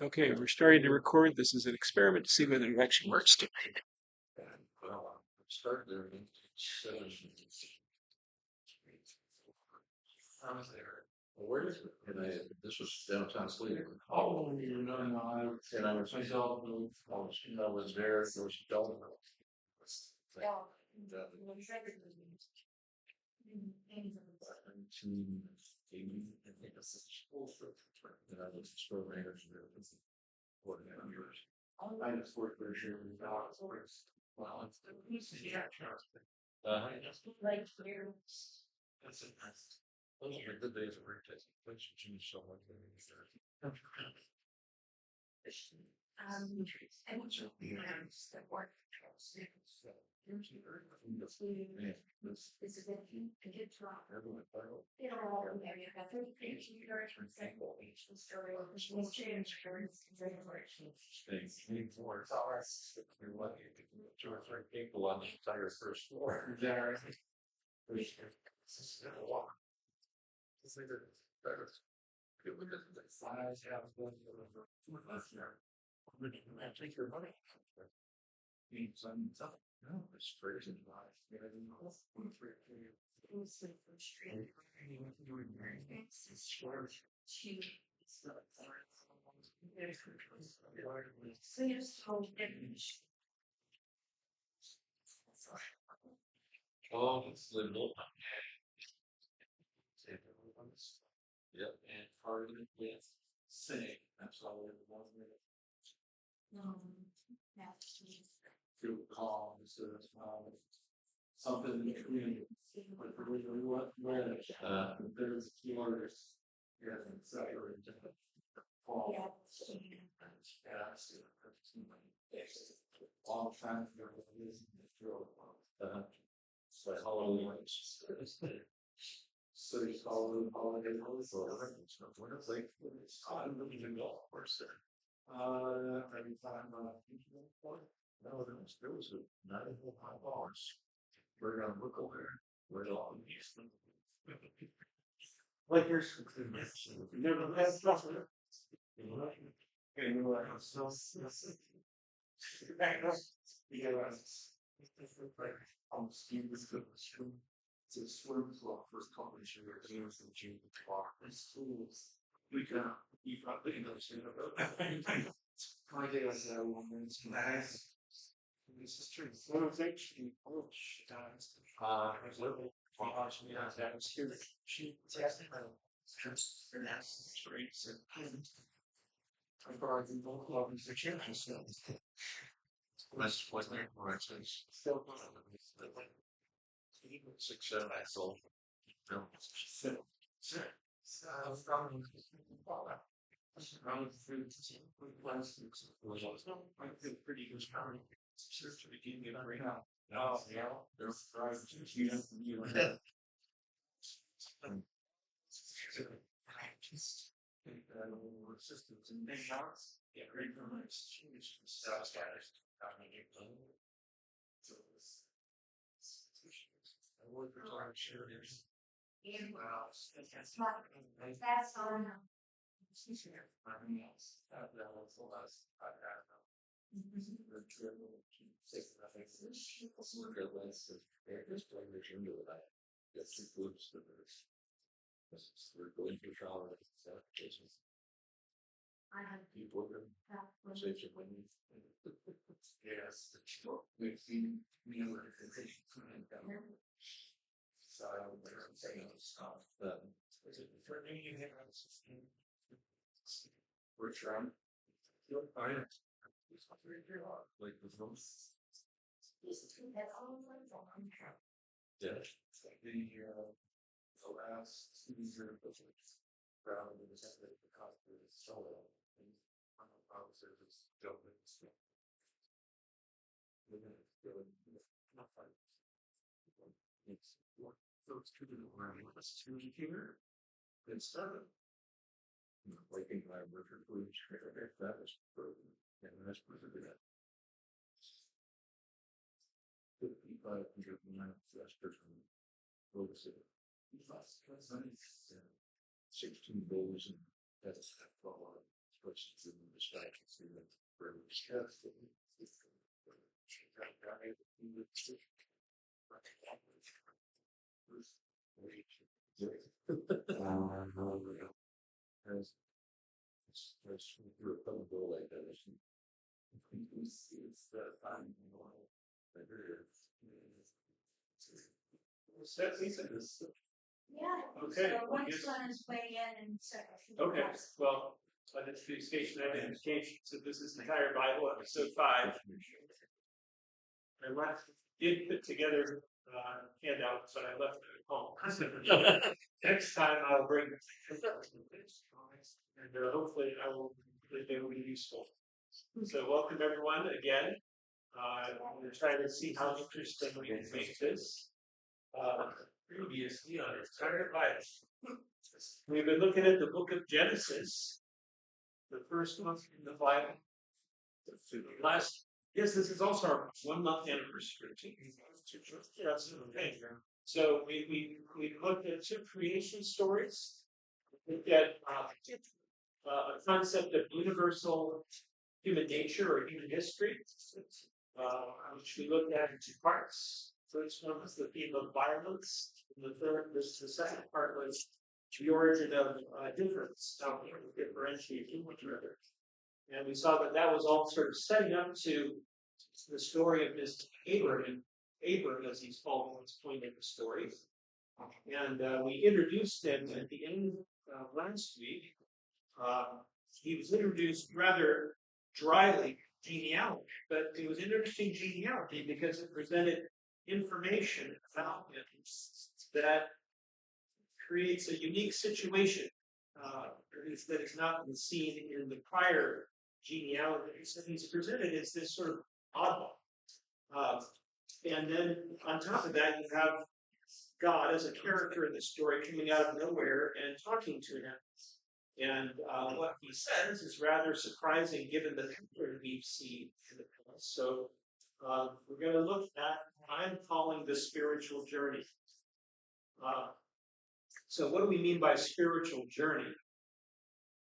Okay, we're starting to record. This is an experiment to see whether it actually works today. Where is it? This was downtown Cleveland. Oh, no. And I was myself, I was there, there was a dog. And I was store manager there for 49 years. I just worked for a share of dollars. Well, it's that's a nice. Those are good days of retest. Things change so much. You're lucky to get 2 or 3 people on the entire first floor. There. I take your money. No, it's crazy. Oh, it's little. Yep, and part of it with sing. That's all we want. Feel calm, so that's something in between. Like what there's waters. Yeah, separate fall. All time there is so Halloween. So you call it holiday or what it's like. I don't even know of course there. Every time no, there was a night of $5. We're gonna look over there. We're all these things. Like here's never had stuff. Okay, we're like so back up. Yeah, like Steve was good. It's a swim club first competition where the games in June bar and schools. We can you probably understand about that. My day was that woman. This is true. One of actually times. Little watching me out that was here. She tested my streets and I brought them both love and suggestions. That's what their corrections. Still 6, 7 years old. Around food plastics was also pretty good starting. Search to begin it right now. No, yeah, there's systems and things shots. Get ready for my exchange sales guys. I work for our shares. Wow, that's on. Nothing else. That was the last I had. The triple 6 nothing. Good list of just playing the into that. Get 2 groups of this. We're going to trial applications. I have people who say to win. Yes, we've seen me so I'm saying stuff that for me we're trying like the most yeah the last 2 years around the cost of the solo and it's government not fun. It's those 2 around us 2 here. It started. Like in my river food, that was proven, and that's pretty good. 5,500 miles west of Rhoda City. 16 bulls and that's Yeah. Okay. So one's on his way in and so. Okay, well, let's do station identification. So this is the entire Bible, EP05. I did put together handouts, but I left it at home. Next time I'll bring it. And hopefully I will, they will be useful. So welcome everyone again. I'm going to try to see how interesting we can make this. Previously on our entire Bible. We've been looking at the book of Genesis, the first month in the Bible. Yes, this is also our 1 month anniversary. Yes, okay. So we looked at 2 creation stories. We looked at a concept of universal human nature or human history, which we looked at in 2 parts. First one was the theme of violence, and the second part was the origin of difference, how we differentiate from each other. And we saw that that was all sort of setting up to the story of this Abram, as he's called at this point in the story. And we introduced him at the end of last week. He was introduced rather dryly, genealogy, but it was interesting genealogy because it presented information about him that creates a unique situation that has not been seen in the prior genealogies. And he's presented as this sort of oddball. And then on top of that, you have God as a character in the story coming out of nowhere and talking to him. And what he says is rather surprising given the pattern we've seen in the past. So we're going to look at what I'm calling the spiritual journey. So what do we mean by spiritual journey?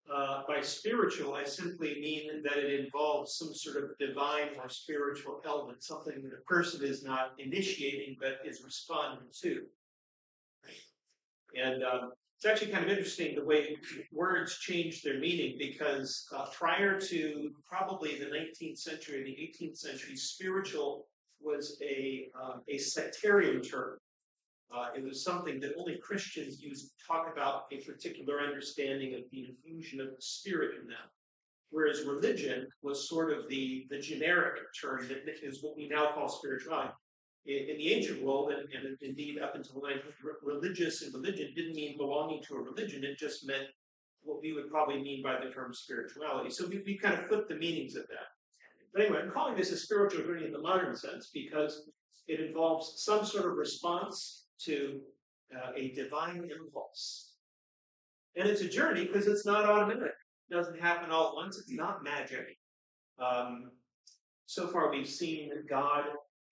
By spiritual, I simply mean that it involves some sort of divine or spiritual element, something that a person is not initiating but is responding to. And it's actually kind of interesting the way words change their meaning because prior to probably the 19th century, the 18th century, spiritual was a sectarian term. It was something that only Christians used to talk about a particular understanding of the infusion of the Spirit in them. Whereas religion was sort of the generic term that is what we now call spirituality. In the ancient world, and indeed up until the 19th, religious and religion didn't mean belonging to a religion. It just meant what we would probably mean by the term spirituality. So we kind of flipped the meanings of that. But anyway, I'm calling this a spiritual journey in the modern sense because it involves some sort of response to a divine impulse. And it's a journey because it's not automatic. It doesn't happen all at once. It's not magic. So far, we've seen that God,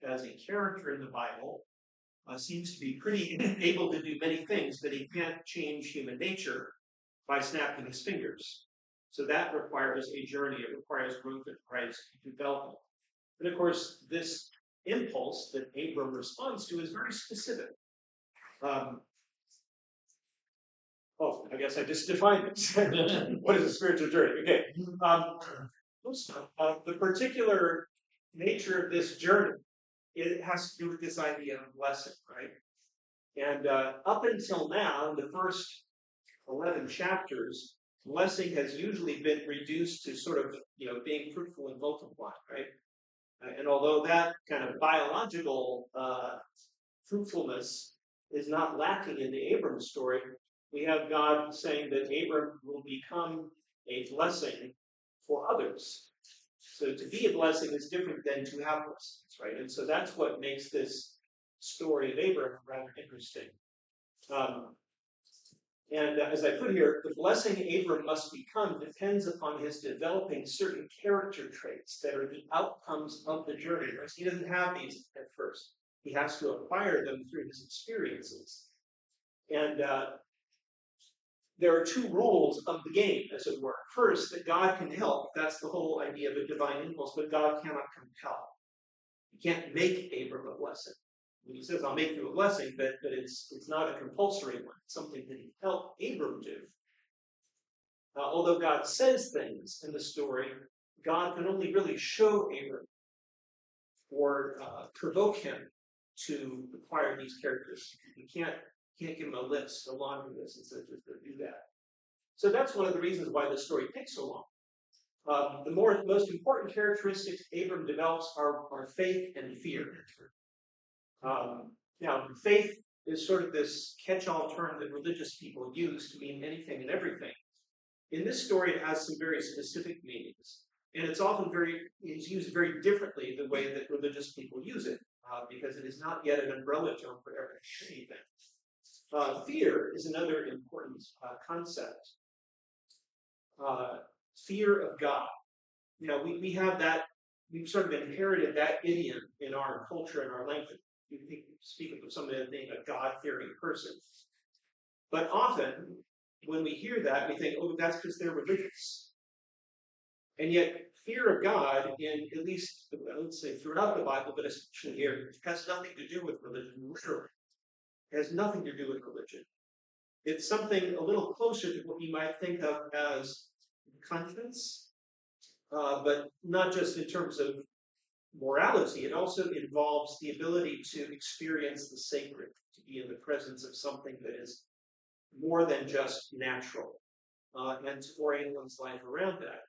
as a character in the Bible, seems to be pretty able to do many things, but he can't change human nature by snapping his fingers. So that requires a journey. It requires growth. It requires development. And of course, this impulse that Abram responds to is very specific. I guess I just defined it. What is a spiritual journey? Okay. The particular nature of this journey, it has to do with this idea of blessing, right? And up until now, in the first 11 chapters, blessing has usually been reduced to sort of, being fruitful and multiplying, right? And although that kind of biological fruitfulness is not lacking in the Abram story, we have God saying that Abram will become a blessing for others. So to be a blessing is different than to have blessings, right? And so that's what makes this story of Abram rather interesting. And as I put here, the blessing Abram must become depends upon his developing certain character traits that are the outcomes of the journey. Right? He doesn't have these at first. He has to acquire them through his experiences. And there are two rules of the game, as it were. First, that God can help. That's the whole idea of a divine impulse, but God cannot compel. You can't make Abram a blessing. When he says, I'll make you a blessing, but it's not a compulsory one. It's something that he helped Abram do. Although God says things in the story, God can only really show Abram or provoke him to acquire these characters. He can't give him a list, a laundry list, and says, just go do that. So that's one of the reasons why the story takes so long. The most important characteristics Abram develops are faith and fear. Now, faith is sort of this catch-all term that religious people use to mean anything and everything. In this story, it has some very specific meanings, and it's often is used very differently the way that religious people use it, because it is not yet an umbrella term for anything. Fear is another important concept. Fear of God. We have that. We've sort of inherited that idiom in our culture and our language. You speak of somebody as being a God-fearing person, but often when we hear that, we think, oh, that's because they're religious. And yet, fear of God, in at least, let's say, throughout the Bible, but especially here, has nothing to do with religion, literally. It has nothing to do with religion. It's something a little closer to what you might think of as conscience, but not just in terms of morality. It also involves the ability to experience the sacred, to be in the presence of something that is more than just natural, and to orient one's life around that.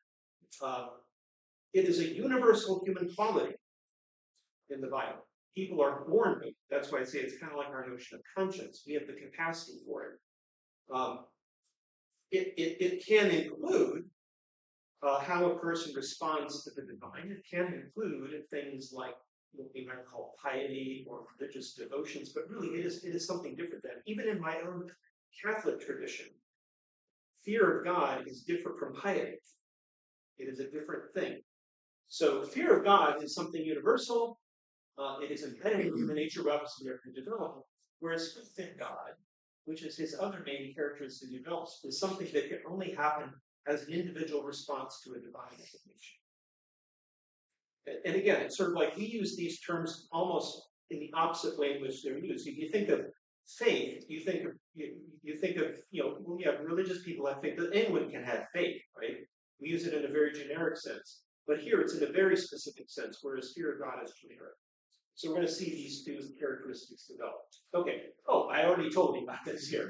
It is a universal human quality in the Bible. People are born with it. That's why I say it's kind of like our notion of conscience. We have the capacity for it. It can include how a person responds to the divine. It can include things like what we might call piety or religious devotions, but really it is something different than. Even in my own Catholic tradition, fear of God is different from piety. It is a different thing. So fear of God is something universal. It is embedded in human nature, obviously, we can develop. Whereas faith in God, which is his other main characteristic he develops, is something that can only happen as an individual response to a divine intervention. And again, it's sort of like we use these terms almost in the opposite way in which they're used. If you think of faith, you think of when you have religious people have faith, anyone can have faith, right? We use it in a very generic sense. But here it's in a very specific sense, whereas fear of God is generic. So we're going to see these two characteristics developed. Okay. Oh, I already told you about this here.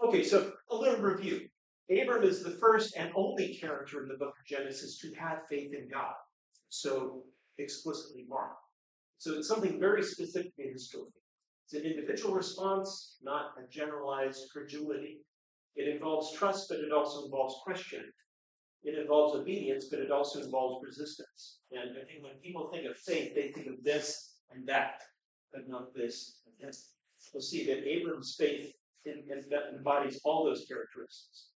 Okay, so a little review. Abram is the first and only character in the book of Genesis to have faith in God, so explicitly marked. So it's something very specific in his story. It's an individual response, not a generalized credulity. It involves trust, but it also involves question. It involves obedience, but it also involves resistance. And I think when people think of faith, they think of this and that, but not this and this. We'll see that Abram's faith embodies all those characteristics.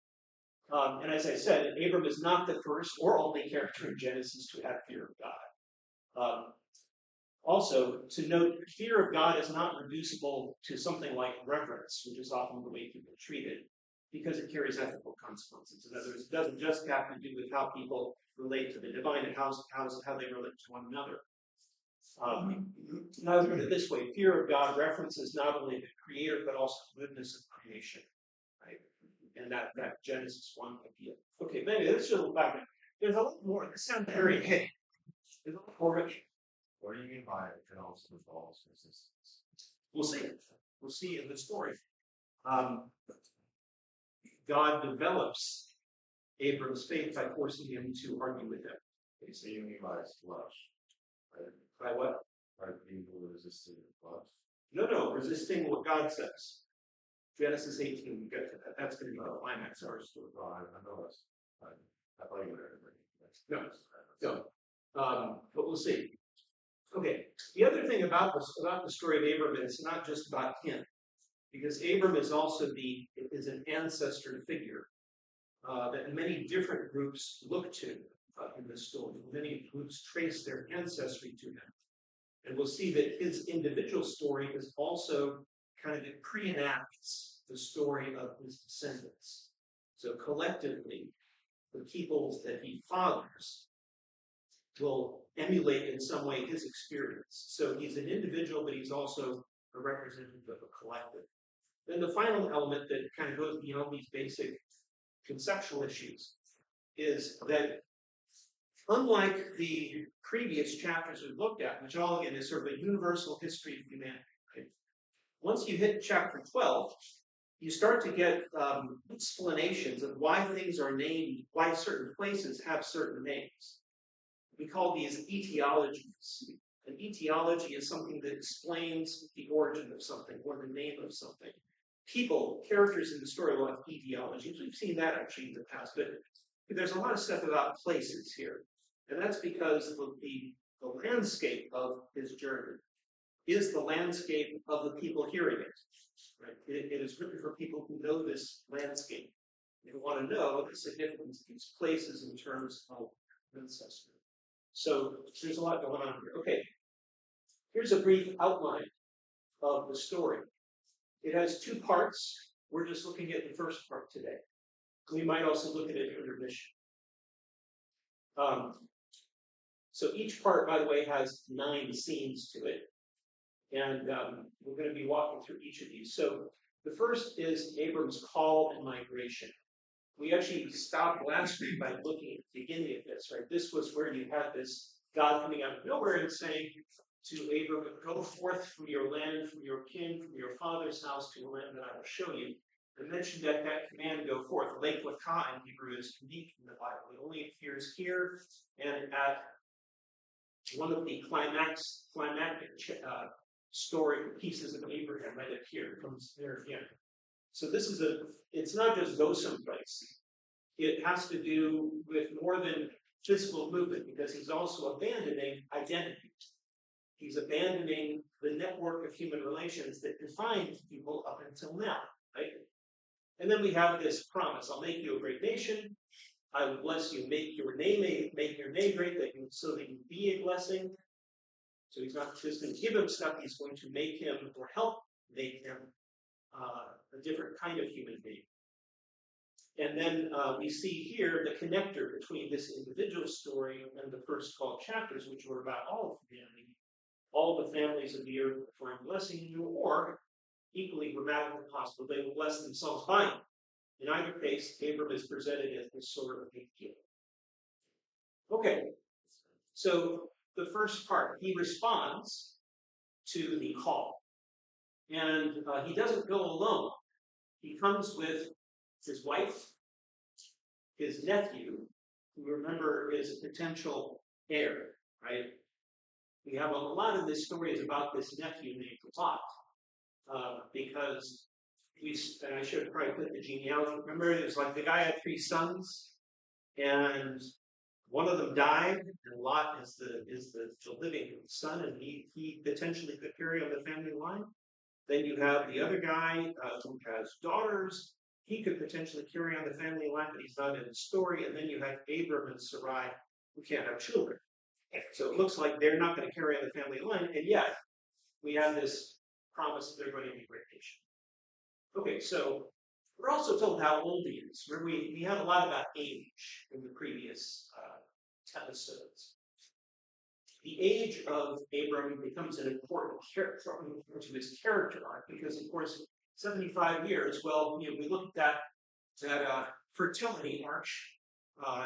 And as I said, Abram is not the first or only character in Genesis to have fear of God. Also, to note, fear of God is not reducible to something like reverence, which is often the way people treat it, because it carries ethical consequences. In other words, it doesn't just have to do with how people relate to the divine and how they relate to one another. Now, let's put it this way: fear of God references not only the Creator but also the goodness of creation, right? And that Genesis 1 idea. Okay, maybe let's just look back. There's a lot more. This sounds very heady. There's a lot more. What do you mean by it can also involve resistance? We'll see. We'll see in the story. God develops Abram's faith by forcing him to argue with him. Okay, so you mean by his flesh, right? By what? By people resisting the flesh. No, resisting what God says. Genesis 18, we get to that. That's going to be the climax of our story. I know that's. I thought you were. No. But we'll see. Okay. The other thing about the story of Abram is it's not just about him, because Abram is also an ancestor figure that many different groups look to in this story. Many groups trace their ancestry to him, and we'll see that his individual story is also kind of it pre-enacts the story of his descendants. So collectively, the people that he fathers will emulate in some way his experience. So he's an individual, but he's also a representative of a collective. Then the final element that kind of goes beyond these basic conceptual issues is that unlike the previous chapters we've looked at, which all again is sort of a universal history of humanity, right? Once you hit chapter 12, you start to get explanations of why things are named, why certain places have certain names. We call these etiologies. An etiology is something that explains the origin of something or the name of something. People, characters in the story will have etiologies. We've seen that actually in the past, but there's a lot of stuff about places here. And that's because the landscape of his journey is the landscape of the people hearing it. Right? It is written for people who know this landscape, who want to know the significance of these places in terms of ancestry. So there's a lot going on here. Okay, here's a brief outline of the story. It has two parts. We're just looking at the first part today. We might also look at it under mission. So each part, by the way, has 9 scenes to it. And we're going to be walking through each of these. So the first is Abram's call and migration. We actually stopped last week by looking at the beginning of this, right? This was where you had this God coming out of nowhere and saying to Abram, go forth from your land, from your kin, from your father's house to a land that I will show you. I mentioned that command, go forth. Lake Lakah in Hebrew is unique in the Bible. It only appears here and at one of the climactic story pieces of Abraham right up here. It comes there again. So this is it's not just go someplace. It has to do with more than physical movement because he's also abandoning identity. He's abandoning the network of human relations that defined people up until now, right? And then we have this promise: I'll make you a great nation. I will bless you, make your name great, so that you be a blessing. So he's not just going to give him stuff; he's going to make him or help make him a different kind of human being. And then we see here the connector between this individual story and the first 12 chapters, which were about all of humanity. All the families of the earth will find blessing in you, or equally grammatically possible, they will bless themselves by you. In either case, Abram is presented as this sort of a gift. Okay, so the first part, he responds to the call. And he doesn't go alone. He comes with his wife, his nephew, who remember is a potential heir, right? We have a lot of this story is about this nephew named Lot, because and I should probably put the genealogy. Remember, it was like the guy had 3 sons, and one of them died, and Lot is the living son, and he potentially could carry on the family line. Then you have the other guy who has daughters. He could potentially carry on the family line, but he's not in the story. And then you have Abram and Sarai who can't have children. So it looks like they're not going to carry on the family line, and yet we have this promise that they're going to be great nation. Okay, so we're also told how old he is. Remember, we had a lot about age in the previous episodes. The age of Abram becomes an important character to his character arc because, of course, 75 years. Well, we looked at that fertility arch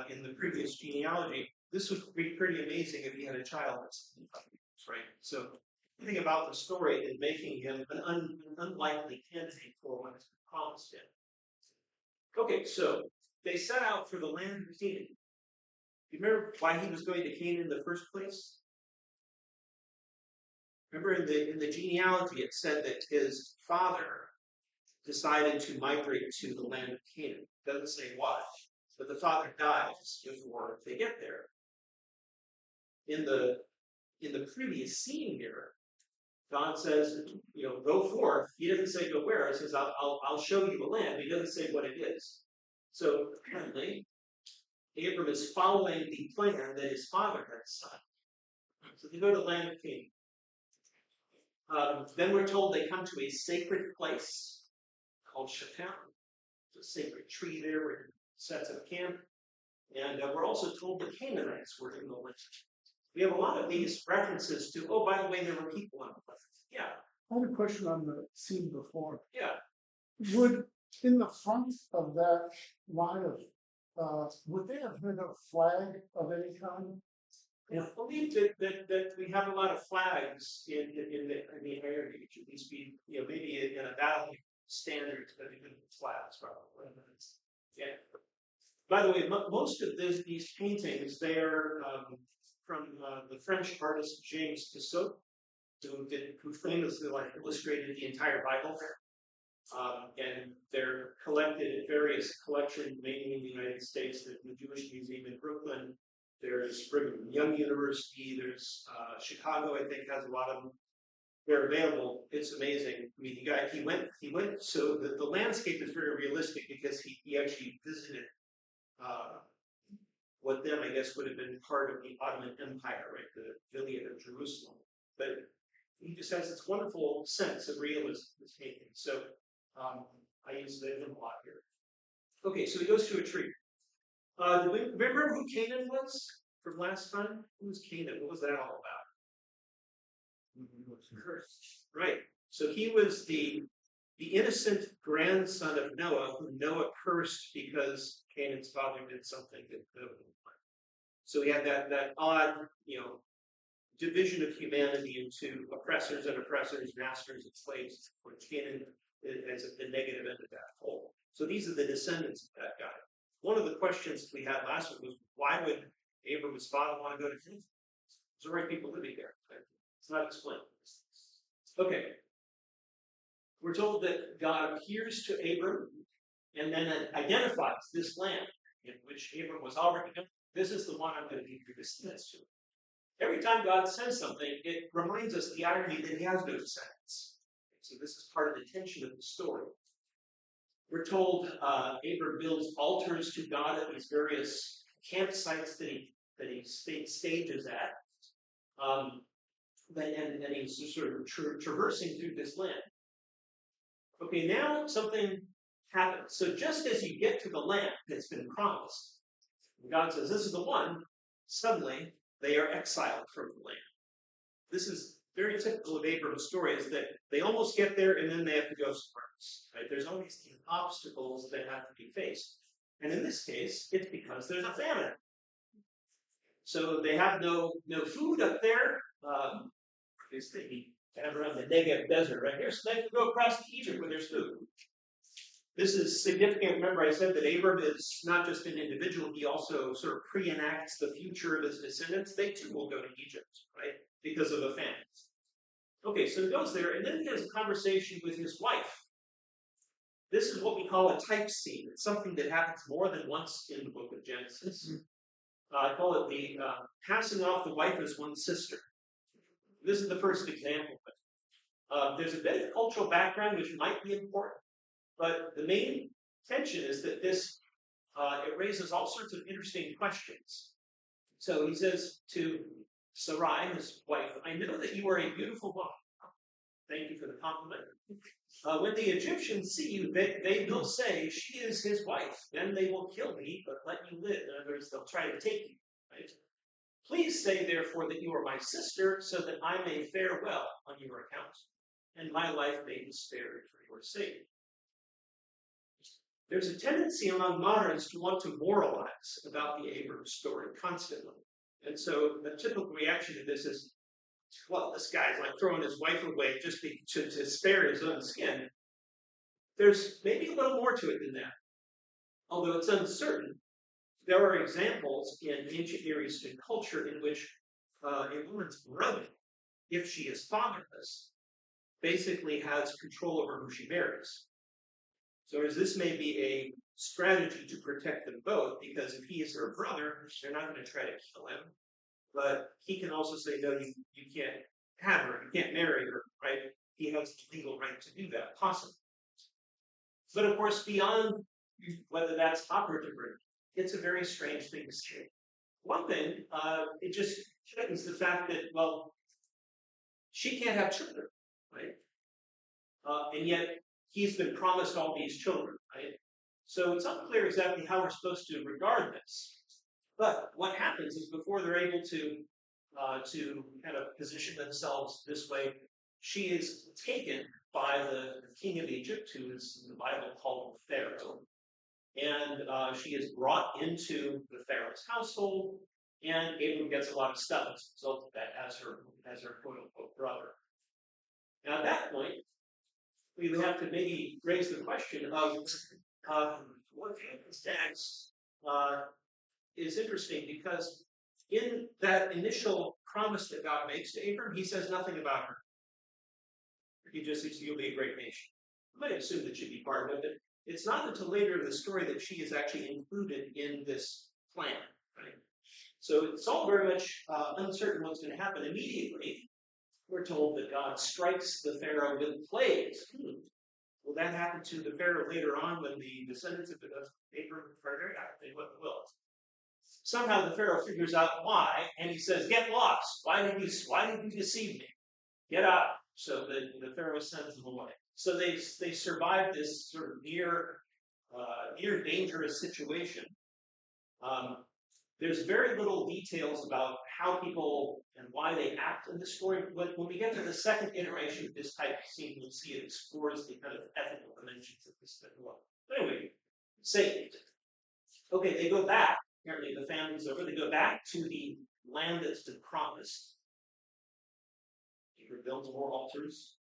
in the previous genealogy. This would be pretty amazing if he had a child at 75 years, right? So the thing about the story is making him an unlikely candidate for what has been promised him. Okay, so they set out for the land of Canaan. You remember why he was going to Canaan in the first place? Remember in the genealogy it said that his father decided to migrate to the land of Canaan. It doesn't say why, but the father dies before they get there. In the previous scene here, God says, go forth. He doesn't say go where. He says, I'll show you a land. But he doesn't say what it is. So apparently, Abram is following the plan that his father had set. So they go to the land of Canaan. Then we're told they come to a sacred place called Shechem. a sacred tree there where he sets up camp. And we're also told the Canaanites were in the land. We have a lot of these references to, oh, by the way, there were people on the land. Yeah, I had a question on the scene before. yeah. Would, in the front of that line of, would they have been a flag of any kind? I believe that we have a lot of flags in the area. It should at least be, maybe in a valley standards, but even flags probably. Yeah. By the way, most of these paintings, they're from the French artist James Tissot, who famously illustrated the entire Bible. And they're collected at various collections, mainly in the United States. There's the Jewish Museum in Brooklyn. There's Brigham Young University. There's Chicago, I think, has a lot of them. They're available. It's amazing. I mean, he went. So the landscape is very realistic because he actually visited what then I guess would have been part of the Ottoman Empire, right? The Vilayet of Jerusalem. But he just has this wonderful sense of realism in this painting. So I use them a lot here. Okay, so he goes to a tree. Do we remember who Canaan was from last time? Who was Canaan? What was that all about? Cursed. Right. So he was the innocent grandson of Noah, who Noah cursed because Canaan's father did something that Noah didn't like. So we had that odd, division of humanity into oppressors, masters and slaves, which Canaan is the negative end of that whole. So these are the descendants of that guy. One of the questions we had last week was, why would Abram's father want to go to Canaan? There's already people living there. Right? It's not explained. Okay. We're told that God appears to Abram and then identifies this land in which Abram was already known. This is the one I'm going to give your descendants to. Every time God says something, it reminds us the irony that he has no descendants. So this is part of the tension of the story. We're told Abram builds altars to God at these various campsites that he stages at. And he's sort of traversing through this land. Okay, now something happens. So just as you get to the land that's been promised, God says, this is the one, suddenly they are exiled from the land. This is very typical of Abram's story, is that they almost get there and then they have to go somewhere else. Right? There's always these obstacles that have to be faced. And in this case, it's because there's a famine. So they have no food up there. They have around the Negev desert right here, so they have to go across to Egypt where there's food. This is significant. Remember, I said that Abram is not just an individual, he also sort of pre-enacts the future of his descendants. They too will go to Egypt, right? Because of a famine. Okay, so he goes there, and then he has a conversation with his wife. This is what we call a type scene. It's something that happens more than once in the book of Genesis. I call it the passing off the wife as one's sister. This is the first example of it. There's a bit of cultural background which might be important, but the main tension is that this it raises all sorts of interesting questions. So he says to Sarai, his wife, I know that you are a beautiful woman. Thank you for the compliment. When the Egyptians see you, they will say, she is his wife. Then they will kill me, but let you live. In other words, they'll try to take you. Right? Please say, therefore, that you are my sister, so that I may fare well on your account, and my life may be spared for your sake. There's a tendency among moderns to want to moralize about the Abram story constantly. And so the typical reaction to this is, well, this guy's like throwing his wife away just to spare his own skin. There's maybe a little more to it than that. Although it's uncertain, there are examples in ancient Near Eastern culture in which a woman's brother, if she is fatherless, basically has control over who she marries. So as this may be a strategy to protect them both, because if he is her brother, they're not going to try to kill him. But he can also say, no, you can't have her, you can't marry her, right? He has the legal right to do that, possibly. But of course, beyond whether that's operative or not, it's a very strange thing to say. One thing, it just shows the fact that, well, she can't have children, right? And yet, he's been promised all these children, right? So it's unclear exactly how we're supposed to regard this. But what happens is before they're able to kind of position themselves this way, she is taken by the king of Egypt, who is in the Bible called Pharaoh, and she is brought into the Pharaoh's household, and Abram gets a lot of stuff as a result of that as her quote unquote brother. Now at that point, we would have to maybe raise the question of what happens next. Is interesting because in that initial promise that God makes to Abram, he says nothing about her. He just says, you'll be a great nation. I might assume that she'd be part of it. It's not until later in the story that she is actually included in this plan. Right? So it's all very much uncertain what's going to happen. Immediately, we're told that God strikes the Pharaoh with plagues. Will that happen to the Pharaoh later on when the descendants of Abram further? They will. Somehow the Pharaoh figures out why, and he says, "Get lost! Why did you deceive me? Get out!" So the Pharaoh sends them away. So they survive this sort of near dangerous situation. There's very little details about how people and why they act in the story. When we get to the second iteration of this type of scene, we'll see it explores the kind of ethical dimensions of this thing. But anyway, saved. Okay, they go back. Apparently the family's over. They go back to the land that's been promised. He rebuilds more altars.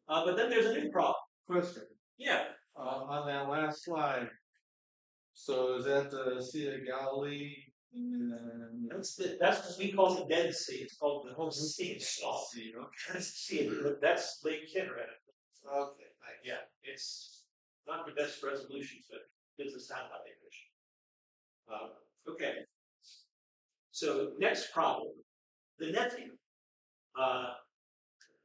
But then there's a new problem. Question. Yeah. On that last slide. So is that the Sea of Galilee? That's what we call the Dead Sea. It's called the whole Sea of Salt. That's Lake Kinneret. Okay. Yeah, it's not the best resolution for business outline. Okay. So next problem, the nephew.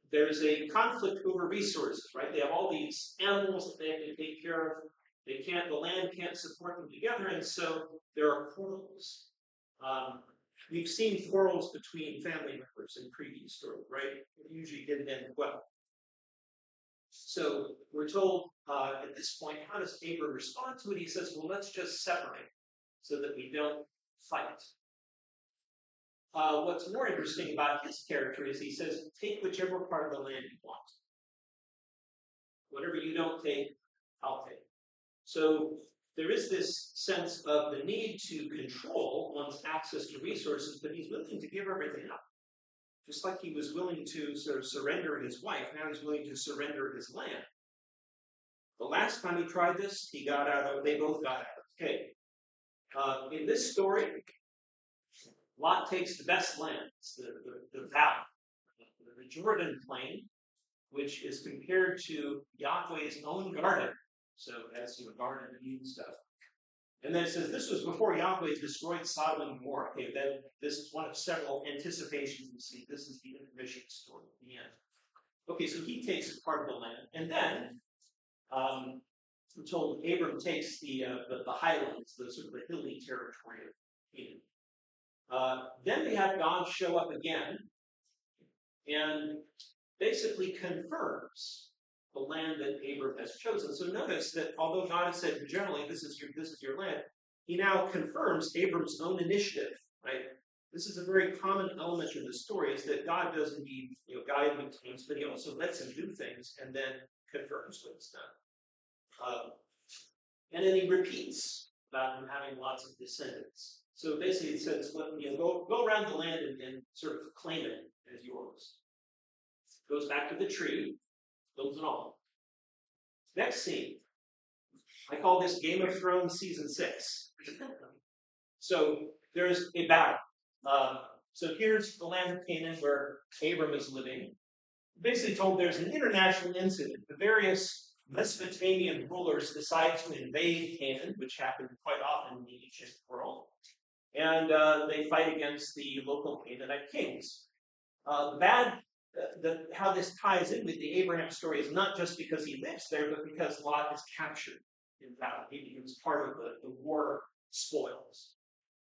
There's a conflict over resources, right? They have all these animals that they have to take care of. The land can't support them together, and so there are quarrels. We've seen quarrels between family members in previous stories, right? It usually didn't end well. So we're told at this point, how does Abram respond to it? He says, well, let's just separate so that we don't fight. What's more interesting about his character is he says, take whichever part of the land you want. Whatever you don't take, I'll take. So there is this sense of the need to control one's access to resources, but he's willing to give everything up. Just like he was willing to sort of surrender his wife, now he's willing to surrender his land. The last time he tried this, they both got out of the cave. In this story, Lot takes the best land, it's the valley, the Jordan plain, which is compared to Yahweh's own garden. So as garden and Eden stuff. And then it says this was before Yahweh destroyed Sodom and Gomorrah. Okay, then this is one of several anticipations we see. This is the intermission story at the end. Okay, so he takes part of the land, and then we're told Abram takes the highlands, the sort of the hilly territory of Canaan. Then we have God show up again and basically confirms the land that Abram has chosen. So notice that although God has said generally this is your land, he now confirms Abram's own initiative, right? This is a very common element in the story, is that God does indeed guide him at times, but he also lets him do things and then confirms what he's done. And then he repeats about him having lots of descendants. So basically it says, go around the land and sort of claim it as yours. Goes back to the tree, builds it all. Next scene. I call this Game of Thrones Season 6. So there's a battle. So here's the land of Canaan where Abram is living. Basically told there's an international incident. The various Mesopotamian rulers decide to invade Canaan, which happened quite often in the ancient world. And they fight against the local Canaanite kings. How this ties in with the Abraham story is not just because he lives there, but because Lot is captured in battle. He becomes part of the war spoils.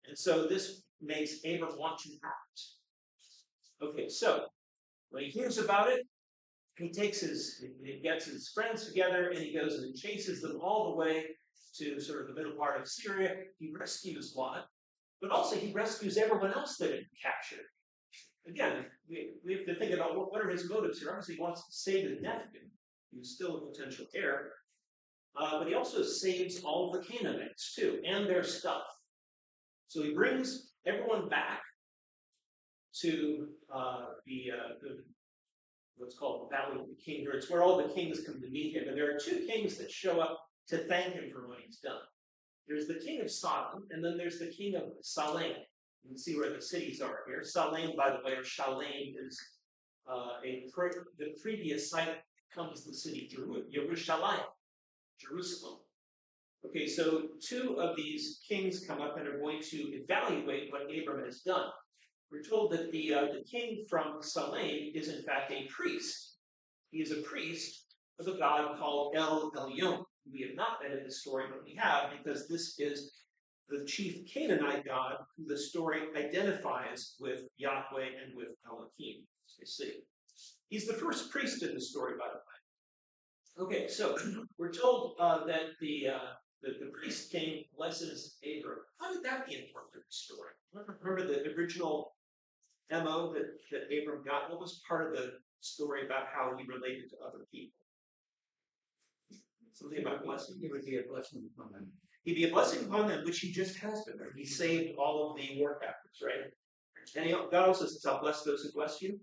And so this makes Abram want to act. Okay, so when he hears about it, he gets his friends together and he goes and chases them all the way to sort of the middle part of Syria. He rescues Lot, but also he rescues everyone else that had captured. Again, we have to think about what are his motives here. Obviously, he wants to save his nephew, who's still a potential heir, but he also saves all the Canaanites too, and their stuff. So he brings everyone back to the what's called the Valley of the King. It's where all the kings come to meet him, and there are two kings that show up to thank him for what he's done. There's the king of Sodom, and then there's the king of Salem. You can see where the cities are here. Salem, by the way, or Shalem, is the previous site comes the city Yerushalayim, Jerusalem. Okay, so two of these kings come up and are going to evaluate what Abram has done. We're told that the king from Salem is in fact a priest. He is a priest of a god called El Elyon. We have not been in this story, but we have, because this is the chief Canaanite god who the story identifies with Yahweh and with Elohim. You see, he's the first priest in the story, by the way. Okay, so we're told that the priest king blesses Abram. How did that be important to the story? Remember the original MO that Abram got? What was part of the story about how he related to other people? Something about blessing. It would be a blessing upon them. He'd be a blessing upon them, which he just has been. He saved all of the war captives, right? And God also says, I'll bless those who bless you.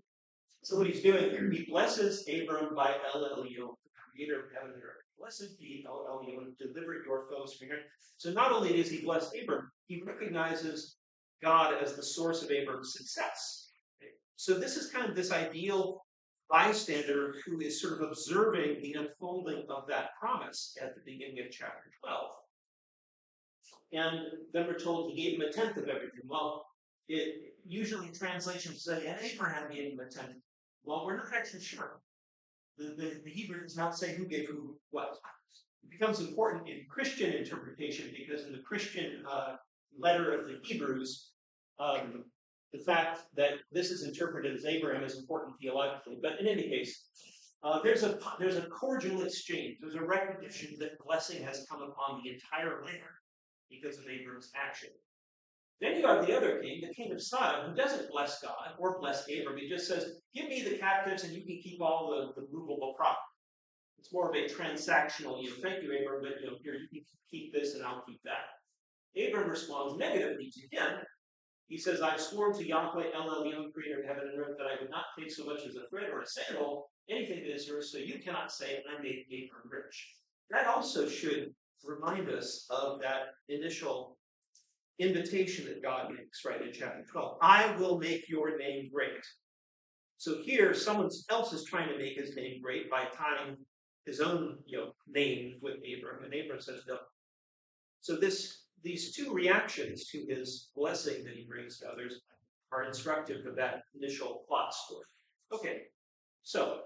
So what he's doing here, he blesses Abram by El Elyon, the creator of heaven and earth. Blessed be El Elyon, deliver your foes from here. So not only does he bless Abram, he recognizes God as the source of Abram's success. So this is kind of this ideal bystander who is sort of observing the unfolding of that promise at the beginning of chapter 12. And then we're told he gave him a tenth of everything. Well, usually translations say, and Abraham gave him a tenth. Well, we're not actually sure. The Hebrew does not say who gave who what. It becomes important in Christian interpretation because in the Christian letter of the Hebrews, the fact that this is interpreted as Abraham is important theologically. But in any case, there's a cordial exchange. There's a recognition that blessing has come upon the entire land because of Abram's action. Then you have the other king, the king of Sodom, who doesn't bless God or bless Abram. He just says, give me the captives and you can keep all the movable property. It's more of a transactional, thank you, Abram, but here, you can keep this and I'll keep that. Abram responds negatively to him. He says, I've sworn to Yahweh, El Elyon, creator of heaven and earth, that I would not take so much as a thread or a sandal, anything that is yours, so you cannot say, I made Abram rich. That also should remind us of that initial invitation that God makes, right, in chapter 12. I will make your name great. So here, someone else is trying to make his name great by tying his own, name with Abram, and Abram says no. So these two reactions to his blessing that he brings to others are instructive of that initial plot story. Okay, so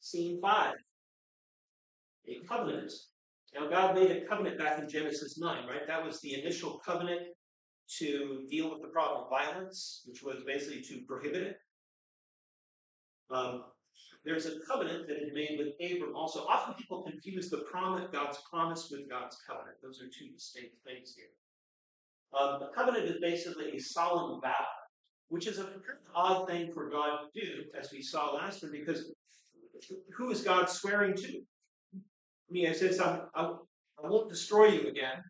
scene 5, a covenant. Now, God made a covenant back in Genesis 9, right? That was the initial covenant to deal with the problem of violence, which was basically to prohibit it. There's a covenant that is made with Abram also. Often people confuse God's promise with God's covenant. Those are two distinct things here. A covenant is basically a solemn vow, which is a odd thing for God to do, as we saw last time, because who is God swearing to? I mean, it says, I won't destroy you again.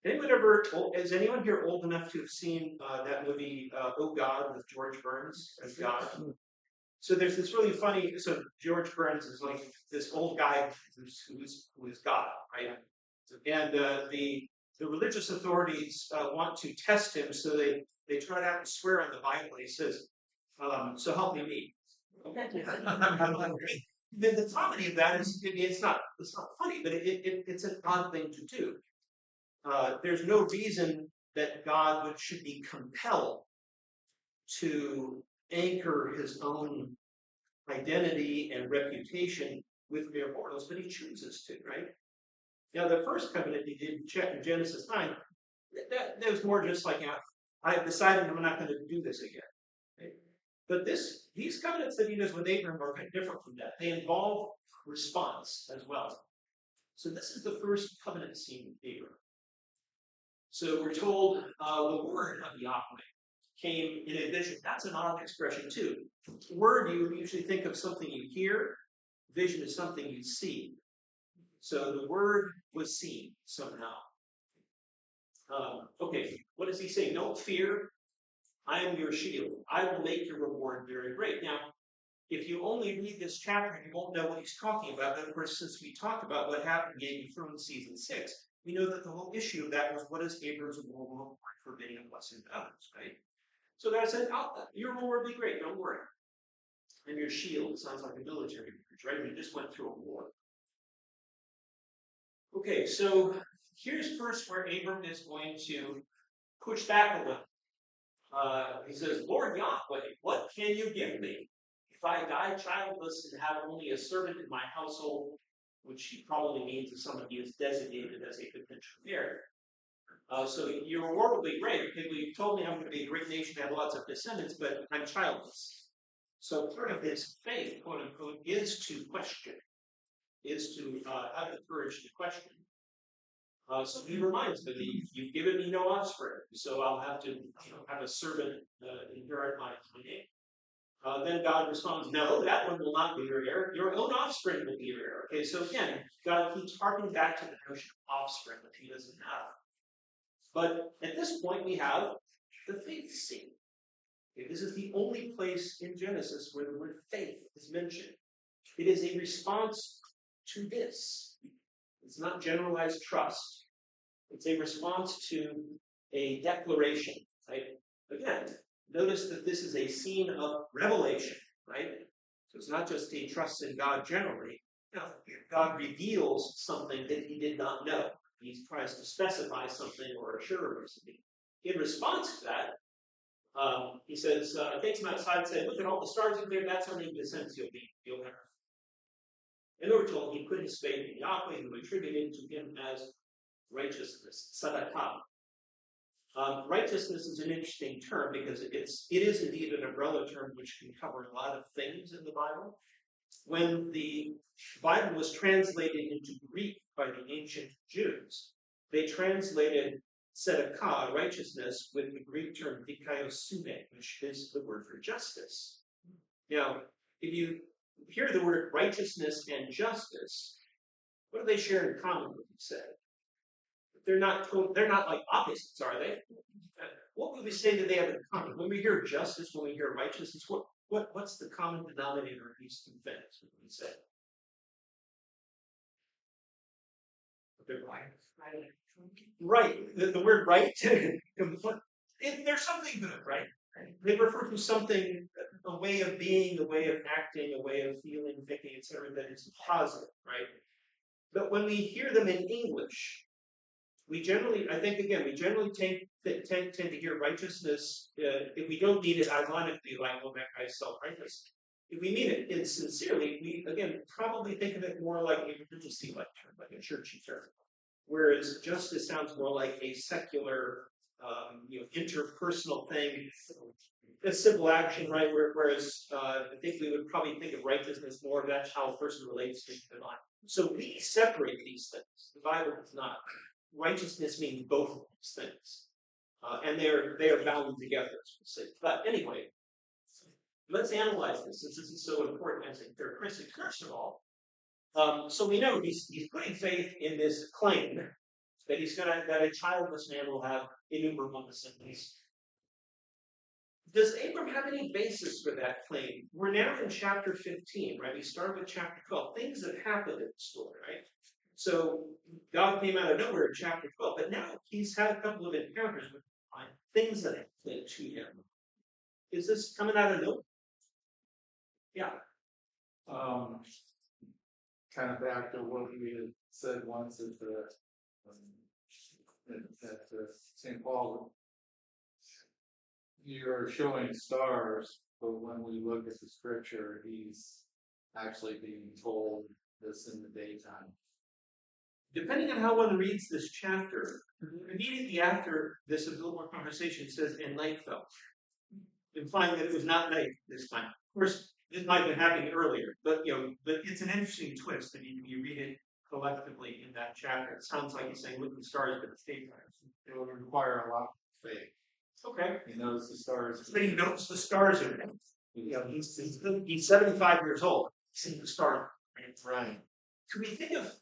Is anyone here old enough to have seen that movie, Oh God, with George Burns as God? So there's this really funny, so George Burns is like this old guy who is God, right? And the religious authorities want to test him, so they try out and swear on the Bible. He says, so help me. Okay. The comedy of that is, it's not funny, but it's an odd thing to do. There's no reason that God should be compelled to anchor his own identity and reputation with mere mortals, but he chooses to, right? Now, the first covenant he did in Genesis 9, that was more just like, I've decided I'm not going to do this again. Right? But these covenants that he does with Abraham are kind of different from that. They involve response as well. So this is the first covenant scene with Abram. So we're told the word of Yahweh came in a vision. That's an odd expression too. Word, you usually think of something you hear. Vision is something you see. So the word was seen somehow. Okay, what does he say? Don't fear. I am your shield. I will make your reward very great. Now, if you only read this chapter, you won't know what he's talking about. But of course, since we talked about what happened in Game of Thrones season 6, we know that the whole issue of that was what is Abram's reward for bidding a blessing to others, right? So God said, your reward will be great, don't worry. And your shield sounds like a military bridge, right? We just went through a war. Okay, so here's first where Abram is going to push back a little. He says, Lord Yahweh, what can you give me? If I die childless and have only a servant in my household, which he probably means is someone he is designated as a potential heir. So your reward will be great. Okay, well, you told me I'm going to be a great nation, have lots of descendants, but I'm childless. So part of his faith, quote unquote, is to question, is to have the courage to question. So he reminds me, you've given me no offspring, so I'll have to have a servant inherit my name. Then God responds, no, that one will not be your heir. Your own offspring will be your heir. Okay, so again, God keeps harking back to the notion of offspring that he doesn't have. But at this point, we have the faith scene. Okay, this is the only place in Genesis where the word faith is mentioned. It is a response to this. It's not generalized trust. It's a response to a declaration, right? Again, notice that this is a scene of revelation, right? So it's not just a trust in God generally. No, God reveals something that he did not know. He tries to specify something or assure something. In response to that, he says, takes him outside and says, look at all the stars up there, that's how many descendants you'll have. And we're told he put his faith in Yahweh, who attributed to him as righteousness, tzedakah. Righteousness is an interesting term because it is indeed an umbrella term which can cover a lot of things in the Bible. When the Bible was translated into Greek by the ancient Jews, they translated tzedakah, righteousness, with the Greek term dikaiosune, which is the word for justice. Now, if you hear the word righteousness and justice, what do they share in common, would you say? They're not like opposites, are they? What would we say that they have in common? When we hear justice, when we hear righteousness, what's the common denominator of these two things? What would we say? Right. The word right, there's something good, right? They refer to something, a way of being, a way of acting, a way of feeling, thinking, etc., that is positive, right? But when we hear them in English, we generally tend to hear righteousness, if we don't mean it ironically, like, oh, that guy's self-righteous. If we mean it insincerely, we, again, probably think of it more like a religious-like term, like a churchy term. Whereas justice sounds more like a secular, interpersonal thing, a civil action, right? Whereas I think we would probably think of righteousness more of that's how a person relates to the divine. So we separate these things. The Bible does not. Righteousness means both of these things, and they are bound together, as we'll see. But anyway, let's analyze this since this is so important as a characteristic. First of all, so we know he's putting faith in this claim that that a childless man will have innumerable descendants. Does Abram have any basis for that claim? We're now in chapter 15, right? We started with chapter 12. Things have happened in the story, right? So God came out of nowhere in chapter 12, but now he's had a couple of encounters with things that happened to him. Is this coming out of nowhere? Yeah. Kind of back to what we had said once at St. Paul. You're showing stars, but when we look at the scripture, he's actually being told this in the daytime. Depending on how one reads this chapter, immediately after this, a little more conversation says, and night fell, implying that it was not night this time. Of course, this might have been happening earlier, but it's an interesting twist. I mean, you read it collectively in that chapter. It sounds like he's saying, look at the stars, but it's daytime. It would require a lot of faith. Okay. He knows the stars. But he knows the stars are there. He's 75 years old. He's seen the stars. Right. Can we think of,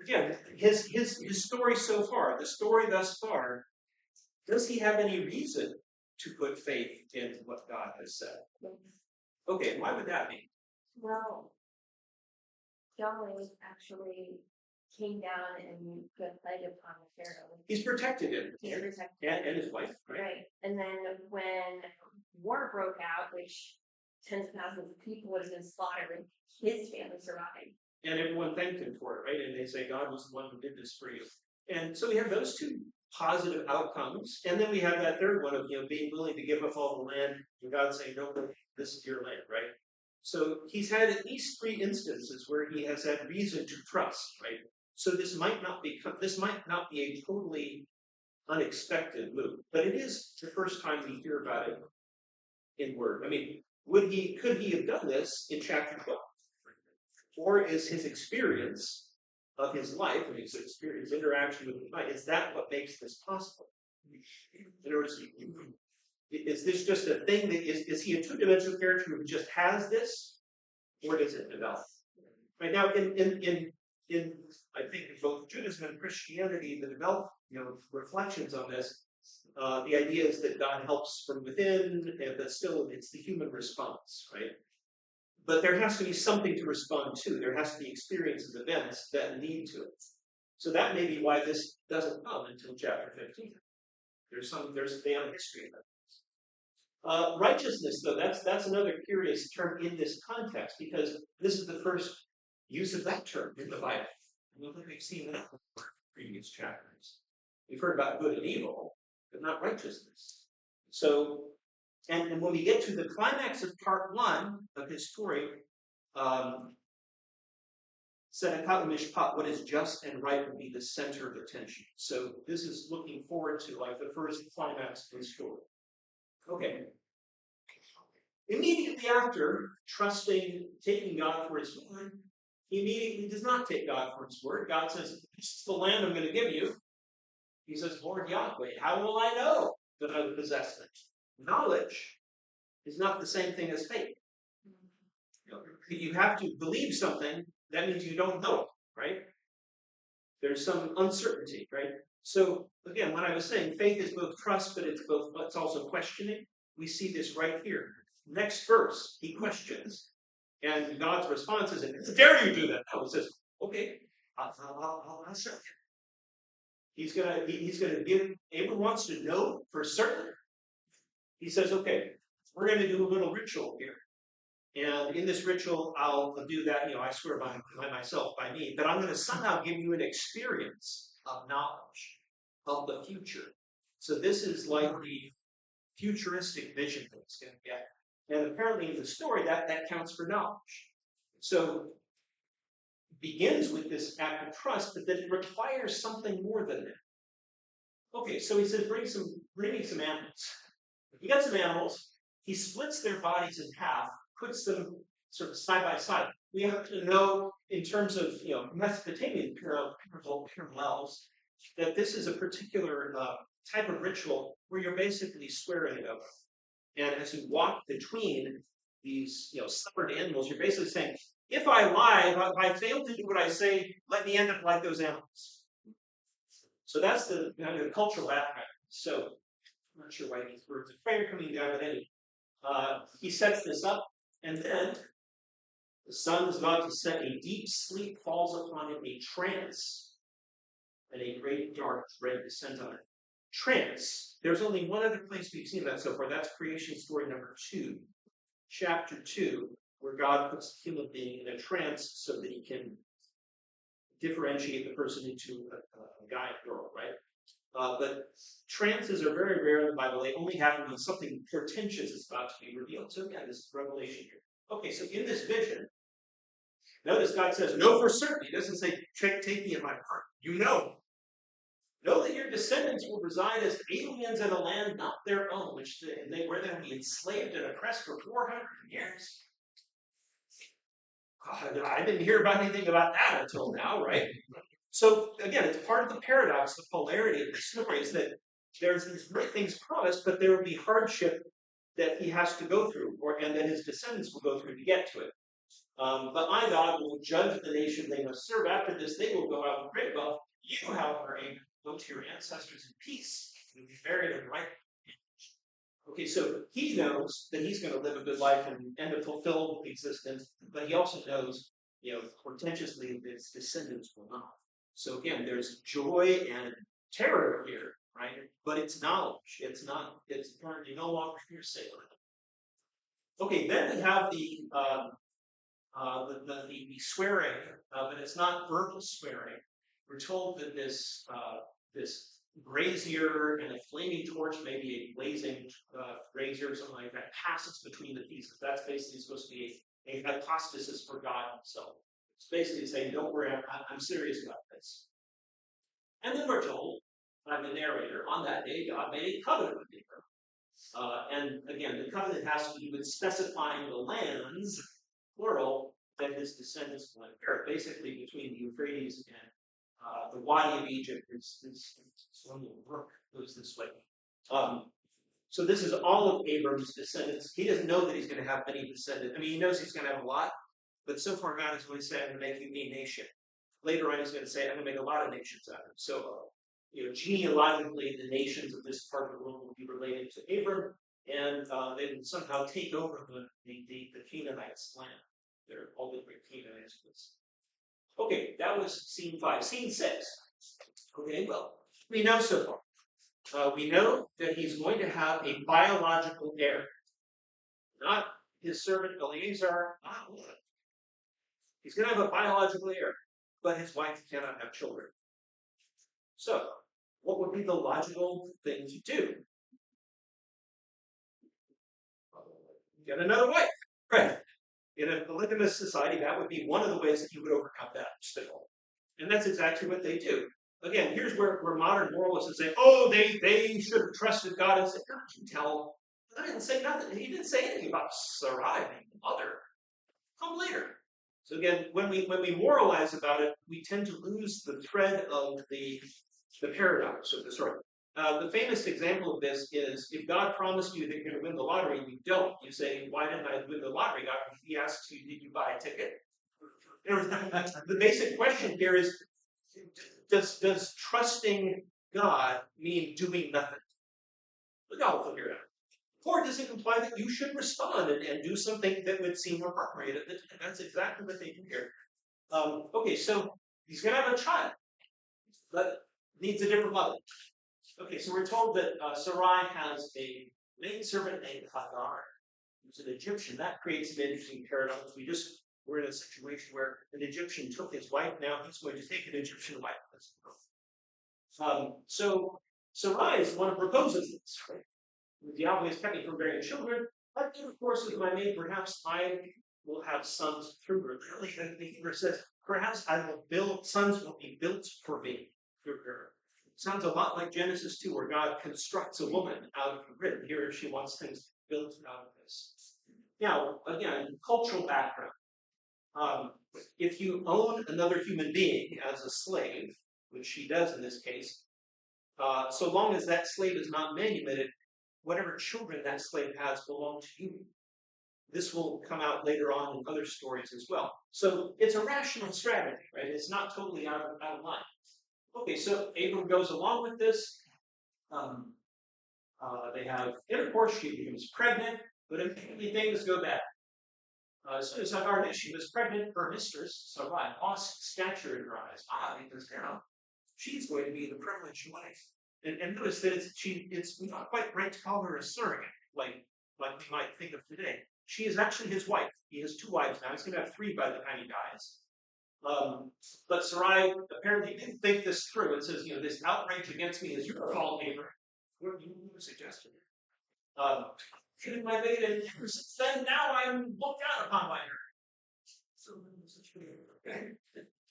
again, his story so far, the story thus far, does he have any reason to put faith in what God has said? Okay, why would that be? Well, Yahweh actually came down and put a plague upon the Pharaoh. He's protected him. He protected And his wife, right? Right. And then when war broke out, which tens of thousands of people would have been slaughtered, his family survived. And everyone thanked him for it, right? And they say, God was the one who did this for you. And so we have those two positive outcomes. And then we have that third one of, being willing to give up all the land and God saying, no, this is your land, right? So he's had at least 3 instances where he has had reason to trust, right? So this might not be a totally unexpected move, but it is the first time we hear about it in word. I mean, could he have done this in chapter 12? Or is his experience of his life and his interaction with divine, is that what makes this possible? In other words, is this just a thing that is he a 2-dimensional character who just has this, or does it develop? Right now, in I think in both Judaism and Christianity, the developed reflections on this, the idea is that God helps from within, and that still it's the human response, right? But there has to be something to respond to. There has to be experiences, events that lead to it. So that may be why this doesn't come until chapter 15. There's a damn history of that. Righteousness, though, that's another curious term in this context, because this is the first use of that term in the Bible. I don't think we've seen that in previous chapters. We've heard about good and evil, but not righteousness. So, and when we get to the climax of part 1 of his story, Sedekat Mishpat, what is just and right will be the center of attention. So this is looking forward to like the first climax of the story. Okay. Immediately after taking God for his word, he immediately does not take God for his word. God says, this is the land I'm going to give you. He says, Lord Yahweh, how will I know that I will possess it? Knowledge is not the same thing as faith. You have to believe something, that means you don't know it, right? There's some uncertainty, right? So again, when I was saying faith is both trust, but it's also questioning. We see this right here. Next verse, he questions. And God's response is, how dare you do that? No, he says, okay, I'll answer. He's gonna give, Abram wants to know for certain. He says, okay, we're going to do a little ritual here. And in this ritual, I'll do that, I swear by myself, by me, but I'm going to somehow give you an experience of knowledge of the future. So this is like the futuristic vision that he's going to get. And apparently in the story, that counts for knowledge. So it begins with this act of trust, but then it requires something more than that. Okay, so he says, bring me some animals. He got some animals, he splits their bodies in half, puts them sort of side by side. We have to know, in terms of Mesopotamian parallels, that this is a particular type of ritual where you're basically swearing an oath. And as you walk between these separate animals, you're basically saying, if I lie, if I fail to do what I say, let me end up like those animals. So that's the cultural background. So I'm not sure why these words of prayer coming down, but anyway, he sets this up, and then the sun is about to set. A deep sleep falls upon him, a trance, and a great dark dread descends on him. Trance. There's only one other place we've seen that so far. That's creation story number 2, chapter 2, where God puts the human being in a trance so that he can differentiate the person into a guy and girl, right? But trances are very rare in the Bible. They only happen when something portentous is about to be revealed. So again, this is revelation here. Okay, so in this vision, notice God says, know for certain. He doesn't say, take me in my heart. You know. Know that your descendants will reside as aliens in a land not their own, where they will be enslaved and oppressed for 400 years. I didn't hear about anything about that until now, right? So again, it's part of the paradox, the polarity of the story is that there's these great things promised, but there will be hardship that he has to go through, and that his descendants will go through to get to it. But my God will judge the nation they must serve. After this, they will go out with great wealth. You, however, Abraham, go to your ancestors in peace and be buried in right. Okay, so he knows that he's going to live a good life and a fulfilled existence, but he also knows, portentously, that his descendants will not. So again, there's joy and terror here, right? But it's knowledge. It's apparently no longer hearsay. Okay, then we have the swearing, but it's not verbal swearing. We're told that this brazier and a flaming torch, maybe a blazing brazier or something like that, passes between the pieces. That's basically supposed to be a hypostasis for God himself. It's basically saying, don't worry, I'm serious about this. And then we're told by the narrator, on that day, God made a covenant with Abram. And again, the covenant has to do with specifying the lands, plural, that his descendants will inherit. Basically, between the Euphrates and the Wadi of Egypt, this one little brook goes this way. So this is all of Abram's descendants. He doesn't know that he's going to have many descendants. I mean, he knows he's going to have a lot, but so far God is going to say, I'm going to make you a nation. Later on, he's going to say, I'm going to make a lot of nations out of it. So, genealogically, the nations of this part of the world will be related to Abram, and they will somehow take over the Canaanites' land. They're all the great Canaanites. Okay, that was scene 5. Scene 6. Okay, well, we know so far. We know that he's going to have a biological heir. Not his servant Eleazar. He's going to have a biological heir, but his wife cannot have children. So, what would be the logical thing to do? Get another wife. Right. In a polygamous society, that would be one of the ways that you would overcome that obstacle. And that's exactly what they do. Again, here's where modern moralists would say, oh, they should have trusted God and said, God can tell. I didn't say nothing. He didn't say anything about Sarai being the mother. Come later. So again, when we moralize about it, we tend to lose the thread of the paradox of the story. The famous example of this is if God promised you that you're going to win the lottery and you don't, you say, why didn't I win the lottery? God, he asks you, did you buy a ticket? The basic question here is, does trusting God mean doing nothing? Look, I'll figure it out. Or does it imply that you should respond and do something that would seem appropriate? That's exactly what they do here. Okay, so he's going to have a child, but needs a different mother. Okay, so we're told that Sarai has a maidservant named Hagar, who's an Egyptian. That creates an interesting paradox. We're in a situation where an Egyptian took his wife. Now he's going to take an Egyptian wife. So Sarai is the one who proposes this, right? Yahweh is kept me from bearing children. But of course, with my maid, perhaps I will have sons through her. Really, the Hebrew says, perhaps sons will be built for me through her. Sounds a lot like Genesis 2, where God constructs a woman out of a rib. Here, she wants things built out of this. Now, again, cultural background. If you own another human being as a slave, which she does in this case, so long as that slave is not manumitted, whatever children that slave has belong to you. This will come out later on in other stories as well. So it's a rational strategy, right? It's not totally out of line. Okay, so Abram goes along with this. They have intercourse. She becomes pregnant, but immediately things go bad. As soon as Hagar knew she was pregnant, her mistress, Sarai, lost stature in her eyes. Because now she's going to be the privileged wife. And notice that it's not quite right to call her a surrogate, like we might think of today. She is actually his wife. He has 2 wives now. He's going to have 3 by the time he dies. But Sarai apparently didn't think this through and says, this outrage against me is your fault, Abram. What do you suggest? Killing my maid, and ever since then, now I'm looked out upon by her. Okay.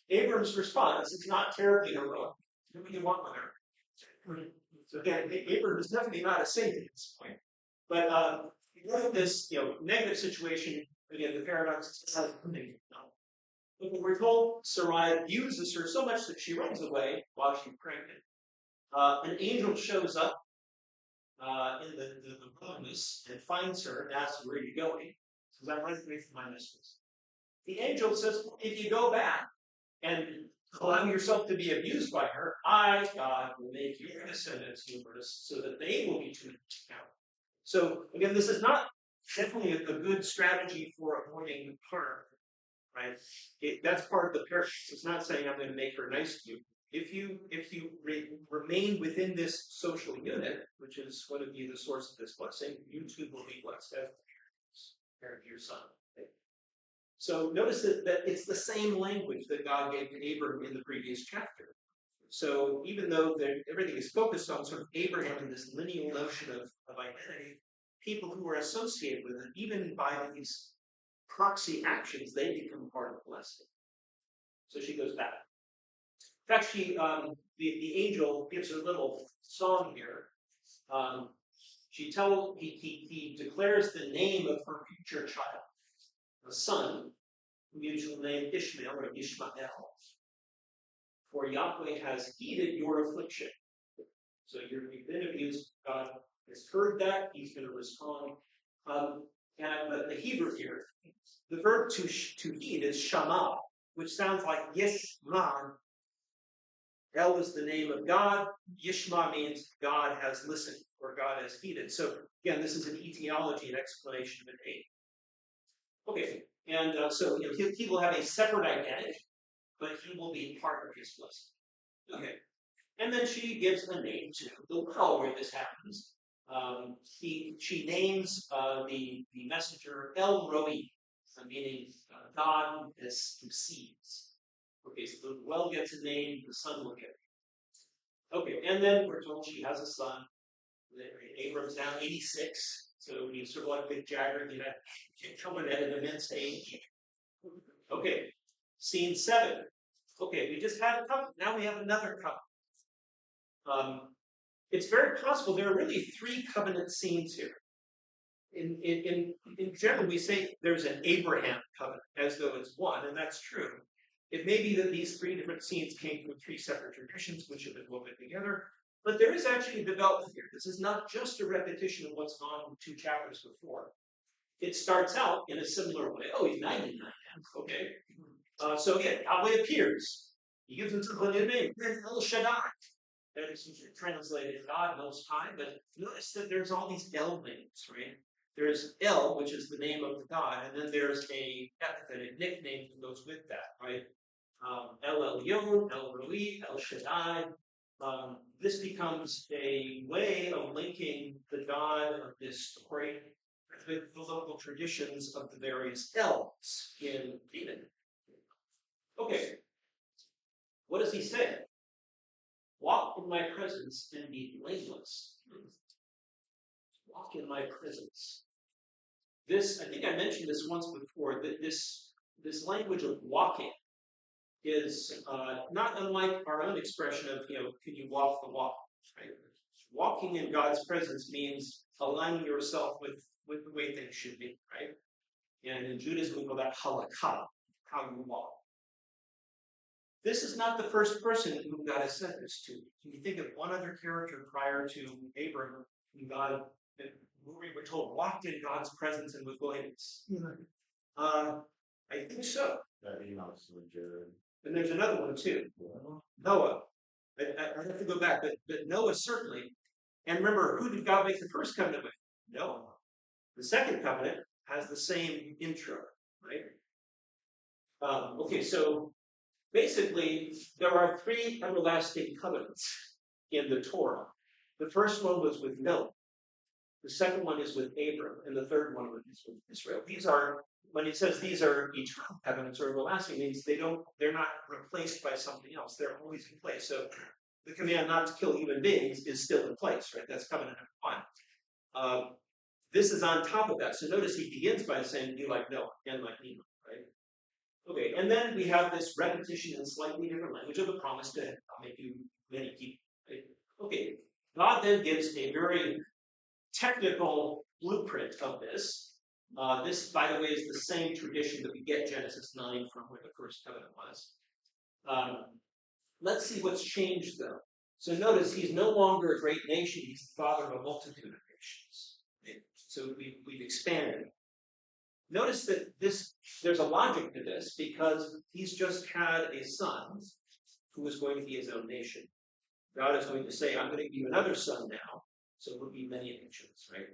Abram's response is not terribly heroic. Do what you want with her. So again, Abram is definitely not a saint at this point. But look at this, negative situation. Again, the paradox is But we're told Sarai abuses her so much that she runs away while she's pregnant. An angel shows up in the wilderness and finds her and asks, "Where are you going?" She says, "I'm running away from my mistress." The angel says, "If you go back and allow yourself to be abused by her, I, God, will make your descendants numerous so that they will be too much to count." So again, this is not definitely a good strategy for avoiding harm, right? That's part of the parable. It's not saying I'm going to make her nice to you. If you remain within this social unit, which is going to be the source of this blessing, you too will be blessed as parent to your son. Okay? So notice that it's the same language that God gave to Abram in the previous chapter. So even though everything is focused on sort of Abraham and this lineal notion of identity, people who are associated with it, even by these proxy actions, they become part of the blessing. So she goes back. In fact, the angel gives her a little song here. He declares the name of her future child, a son, who gives the name Ishmael or Ishmael. For Yahweh has heeded your affliction. So you've been abused. God has heard that. He's going to respond. But the Hebrew here, the verb to heed is shama, which sounds like yishma. El is the name of God. Yishma means God has listened or God has heeded. So again, this is an etiology and explanation of an aid. Okay, and so he will have a separate identity, but he will be part of his blessing. Okay, and then she gives a name to the well where this happens. She names the messenger El Roi, meaning God who sees. Okay, so the well gets a name, the son will get it. Okay, and then we're told she has a son. Abram's now 86, so he's sort of like Mick Jagger, coming at an immense age. Okay, scene 7. Okay, we just had a covenant. Now we have another covenant. It's very possible there are really 3 covenant scenes here. In general, we say there's an Abraham covenant as though it's one, and that's true. It may be that these 3 different scenes came from 3 separate traditions which have been woven together, but there is actually a development here. This is not just a repetition of what's gone in 2 chapters before. It starts out in a similar way. Oh, he's 99 now. Okay. So again, Yahweh appears. He gives him a new name, El Shaddai. That is translated God Most High, but notice that there's all these El names, right? There's El, which is the name of the God, and then there's a epithet, a nickname that goes with that, right? El Elyon, El Roi, El Shaddai. This becomes a way of linking the God of this story with the local traditions of the various elves in Canaan. Okay, what does he say? Walk in my presence and be blameless. Walk in my presence. This, I think I mentioned this once before, that this language of walking is not unlike our own expression of, can you walk the walk? Right? Walking in God's presence means aligning yourself with the way things should be, right? And in Judaism, we call that halakha, how you walk. This is not the first person whom God has said this to. Can you think of one other character prior to Abram whom God, who we were told, walked in God's presence and with blameless? I think so. And there's another one too. Noah. I have to go back, but Noah certainly. And remember, who did God make the first covenant with? Noah. The second covenant has the same intro, right? Okay, so basically, there are 3 everlasting covenants in the Torah. The first one was with Noah. The second one is with Abram, and the third one is with Israel. These are, when it says these are eternal covenants or everlasting, means they're not replaced by something else. They're always in place. So the command not to kill human beings is still in place, right? That's covenant number 1. This is on top of that. So notice he begins by saying, be like Noah and like Enoch, right? Okay, and then we have this repetition in slightly different language of the promise to I'll make you many people. Right? Okay, God then gives a very technical blueprint of this. This, by the way, is the same tradition that we get Genesis 9 from, where the first covenant was. Let's see what's changed, though. So notice he's no longer a great nation, he's the father of a multitude of nations. So we've expanded. Notice that there's a logic to this, because he's just had a son who is going to be his own nation. God is going to say, I'm going to give you another son now, so it will be many nations, right?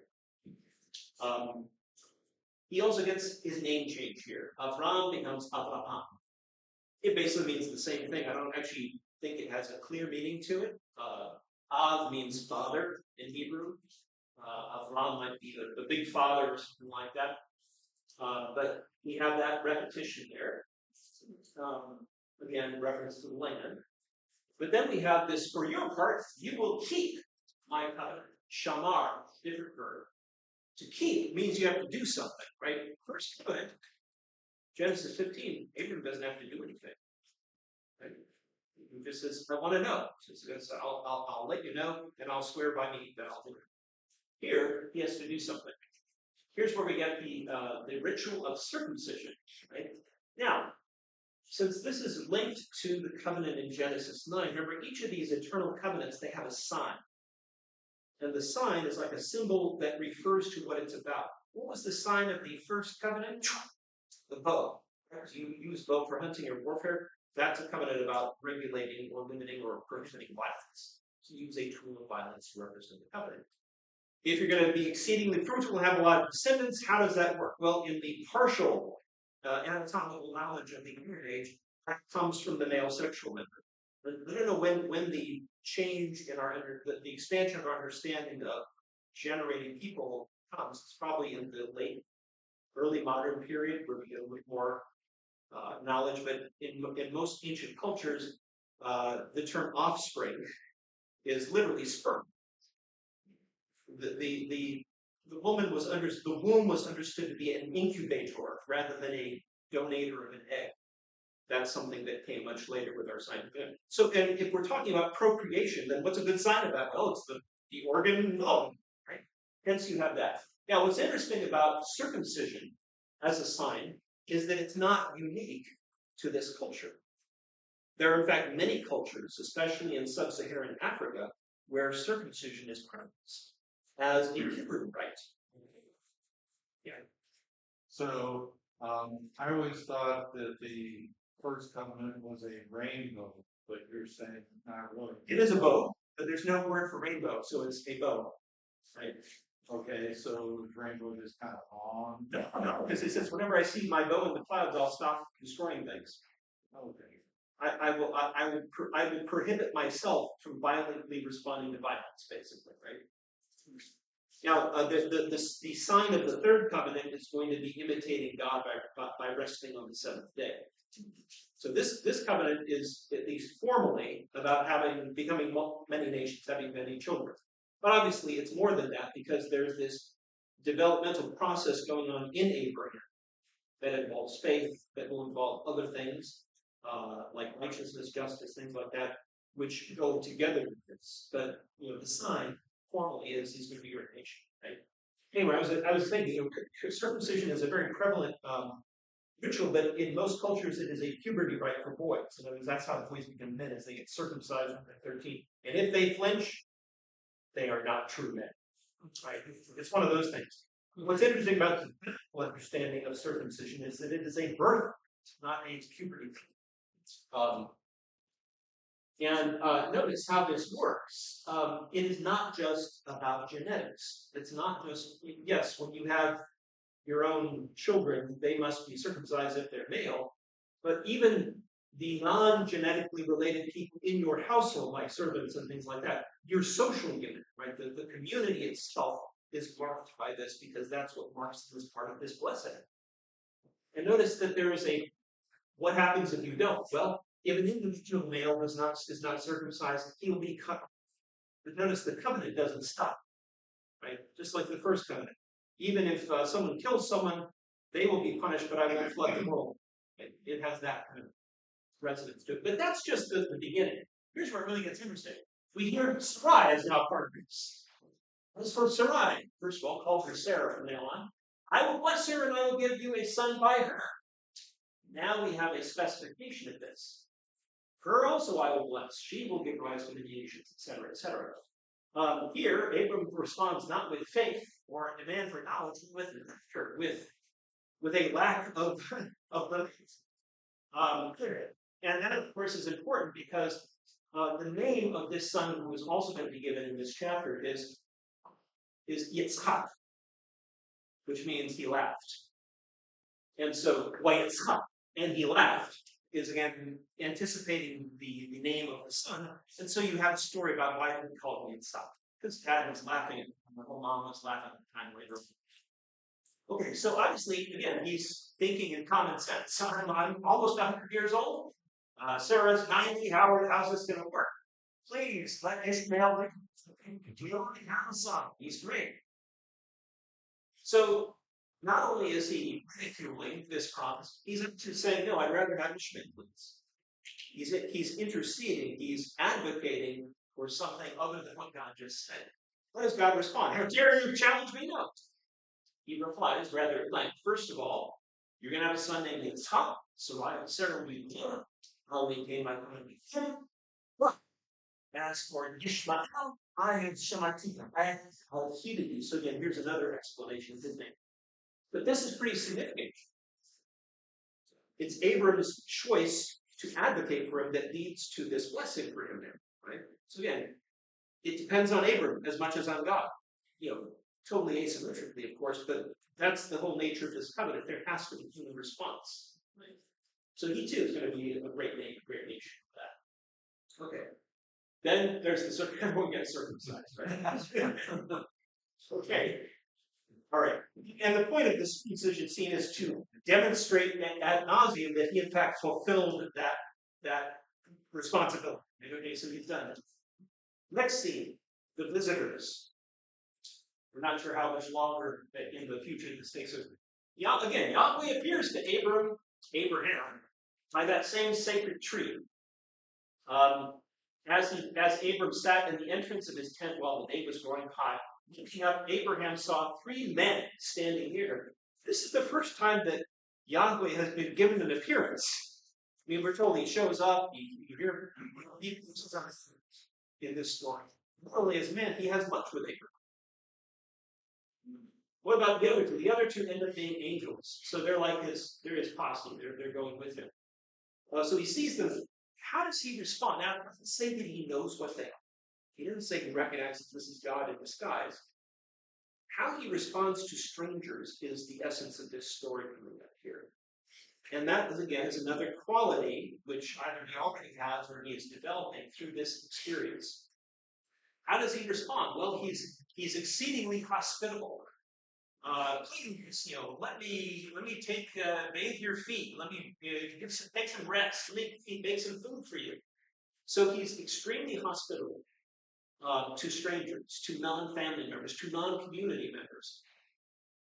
He also gets his name changed here. Avram becomes Avraham. It basically means the same thing. I don't actually think it has a clear meaning to it. Av means father in Hebrew. Avram might be the big father or something like that. But we have that repetition there. Again, reference to the land. But then we have this, for your part, you will keep my covenant. Shamar, different verb. To keep means you have to do something, right? First covenant, Genesis 15, Abram doesn't have to do anything. Right? He just says, I want to know. So he says, I'll let you know, and I'll swear by me that I'll do it. Here, he has to do something. Here's where we get the ritual of circumcision, right? Now, since this is linked to the covenant in Genesis 9, remember, each of these eternal covenants, they have a sign. And the sign is like a symbol that refers to what it's about. What was the sign of the first covenant? The bow. You use bow for hunting or warfare. That's a covenant about regulating or limiting or prohibiting violence. So use a tool of violence to represent the covenant. If you're going to be exceedingly fruitful and have a lot of descendants, how does that work? Well, in the partial anatomical knowledge of the Iron Age, that comes from the male sexual member. I don't know when the change in the expansion of our understanding of generating people comes. It's probably in the early modern period where we get a little more knowledge. But in most ancient cultures, the term offspring is literally sperm. The womb was understood to be an incubator rather than a donator of an egg. That's something that came much later with our scientific. So, and if we're talking about procreation, then what's a good sign of that? Well, it's the organ bone, right? Hence, you have that. Now, what's interesting about circumcision as a sign is that it's not unique to this culture. There are, in fact, many cultures, especially in sub-Saharan Africa, where circumcision is practiced as a Hebrew rite. Yeah. So I always thought that the first covenant was a rainbow, but you're saying not really. It is a bow, but there's no word for rainbow, so it's a bow, right? Okay, so rainbow is kind of on. No, because it says whenever I see my bow in the clouds, I'll stop destroying things. Okay. I will prohibit myself from violently responding to violence, basically, right? Now, the sign of the third covenant is going to be imitating God by resting on the seventh day. So this covenant is, at least formally, about becoming many nations, having many children. But obviously, it's more than that, because there's this developmental process going on in Abraham that involves faith, that will involve other things, like righteousness, justice, things like that, which go together with this. But the sign formally is he's going to be your nation, right? Anyway, I was thinking, circumcision is a very prevalent ritual, but in most cultures it is a puberty rite for boys. In other words, that's how boys become men, as they get circumcised when they're 13. And if they flinch, they are not true men. Right? It's one of those things. What's interesting about the biblical understanding of circumcision is that it is a birth, not a puberty. Notice how this works. It is not just about genetics. It's not just, yes, when you have your own children, they must be circumcised if they're male, but even the non-genetically related people in your household, like servants and things like that, your social unit, right? The community itself is marked by this, because that's what marks this part of this blessing. And notice that there is what happens if you don't? Well, if an individual male is not circumcised, he'll be cut off. But notice the covenant doesn't stop, right? Just like the first covenant. Even if someone kills someone, they will be punished, but I won't flood the world. It has that kind of resonance to it. But that's just the beginning. Here's where it really gets interesting. We hear Sarai is now part of this. As for Sarai, first of all, call her Sarah from now on. I will bless her and I will give you a son by her. Now we have a specification of this. Her also I will bless. She will give rise to many nations, etc., etc. Here, Abram responds not with faith or a demand for knowledge, but with a lack of belief. And that, of course, is important because the name of this son who is also going to be given in this chapter is Yitzchak, which means he laughed. And so, Yitzchak, and he laughed, is again anticipating the name of the son. And so you have a story about why he called him Yitzchak. Because dad was laughing and the whole mom was laughing at the time later. Okay, so obviously, again, he's thinking in common sense. So I'm almost 100 years old. Sarah's 90. How's this going to work? Please let Ishmael. We already have a son. He's great. So not only is he ridiculing this promise, he's actually saying, no, I'd rather have Ishmael, please. He's interceding, he's advocating for something other than what God just said. What does God respond? How dare you challenge me? No. He replies rather at length, first of all, you're going to have a son named Yitzhak, so Sarah will be born. I'll maintain my covenant with him. But as for Yishmael, I have Shematim. I have heeded you. So again, here's another explanation, isn't it? But this is pretty significant. It's Abram's choice to advocate for him that leads to this blessing for him there, right? So again, it depends on Abram as much as on God. Totally asymmetrically, of course, but that's the whole nature of this covenant. There has to be a human response. Right? So he too is going to be a great name, a great nation for that. Okay. Then there's the everyone gets circumcised, right? Okay. All right. And the point of this incision scene is to demonstrate ad nauseum that he in fact fulfilled that responsibility. Okay, so he's done it. Next scene, the visitors. We're not sure how much longer in the future this takes us. Again, Yahweh appears to Abraham, by that same sacred tree. As Abram sat in the entrance of his tent while the day was growing hot, looking up, Abraham saw 3 men standing near. This is the first time that Yahweh has been given an appearance. I mean, we're told he shows up, you hear in this story. Not only as men, he has much with Abraham. What about the other two? The other two end up being angels. So they're like they're his posse. They're going with him. So he sees them. How does he respond? Now, it doesn't say that he knows what they are. He doesn't say he recognizes this is God in disguise. How he responds to strangers is the essence of this story coming up here. And that, again, is another quality which either he already has or he is developing through this experience. How does he respond? Well, he's exceedingly hospitable. Please, let me bathe your feet. Let me take some rest. Let me make some food for you. So he's extremely hospitable to strangers, to non-family members, to non-community members.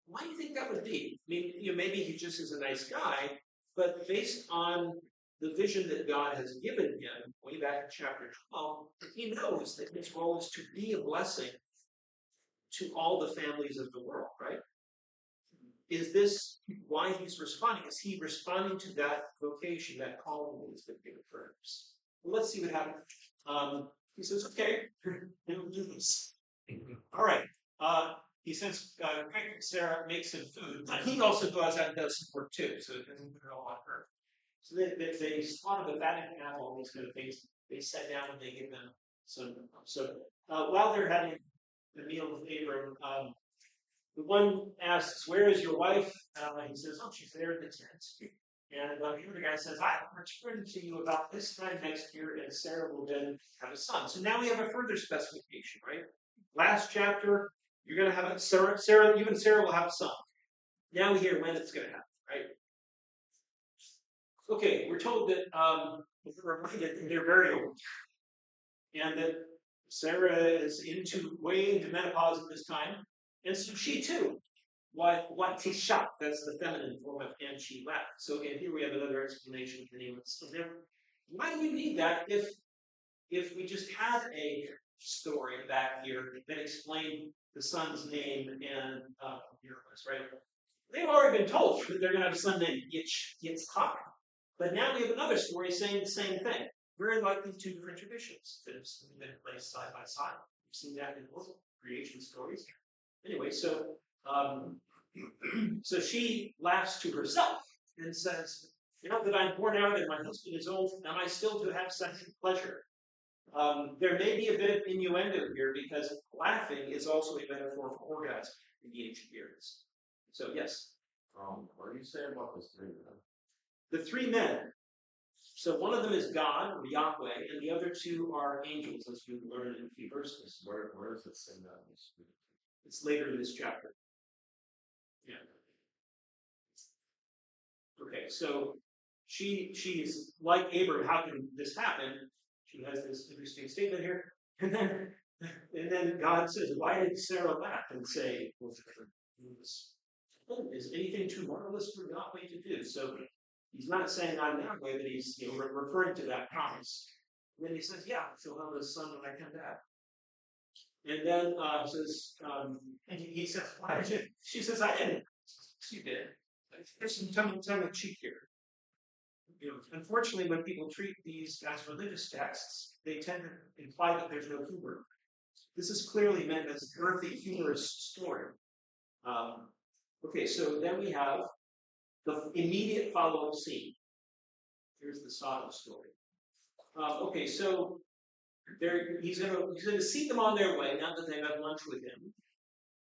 Why do you think that would be? I mean, maybe he just is a nice guy, but based on the vision that God has given him, way back in chapter 12, he knows that his role is to be a blessing to all the families of the world, right? Is this why he's responding? Is he responding to that vocation, that calling that has been given for him? Well, let's see what happens. He says, okay, we'll do this. All right. He says, quick, Sarah, make some food. But he also goes out and does some work too, so it doesn't put it all on her. So they slaughter the fatted calf, all these kind of things. They sit down and they give them some. So while they're having the meal with Abram, the one asks, where is your wife? He says, oh, she's there in the tent. And the other guy says, I will return to you about this time next year, and Sarah will then have a son. So now we have a further specification, right? Last chapter, you're going to have Sarah, you and Sarah will have a son. Now we hear when it's going to happen, right? Okay, we're told that we're reminded that they're very old, and that Sarah is way into menopause at this time, and so she too. What tisha? That's the feminine form of and she left. So again, here we have another explanation of the name of the son. Why do you need that if we just had a story back here that explained the son's name and miracles, right? They've already been told that they're going to have a son named Yitzchak. But now we have another story saying the same thing. Very likely two different traditions that have been placed side by side. We've seen that in both creation stories. Anyway, so so she laughs to herself and says, now that I'm worn out and my husband is old, am I still to have sexual pleasure? There may be a bit of innuendo here because laughing is also a metaphor for orgasm in the ancient periods. So yes. What are you saying about this three men? The three men. So one of them is God or Yahweh, and the other two are angels, as we learned in a few verses. Where does it say that? It's later in this chapter. Yeah. Okay, so she's like Abraham. How can this happen? She has this interesting statement here, and then God says, "Why did Sarah laugh and say, is anything too marvelous for Yahweh to do?" So he's not saying I'm Yahweh, but he's referring to that promise. And then he says, "Yeah, she'll have a son when I come back." And then says, and he says, "Why did you?" She says, "I didn't." She did. There's some tongue in cheek here. Unfortunately, when people treat these as religious texts, they tend to imply that there's no humor. This is clearly meant as an earthy, humorous story. Okay, so then we have the immediate follow-up scene. Here's the Sodom story. Okay, so he's gonna see them on their way now that they've had lunch with him.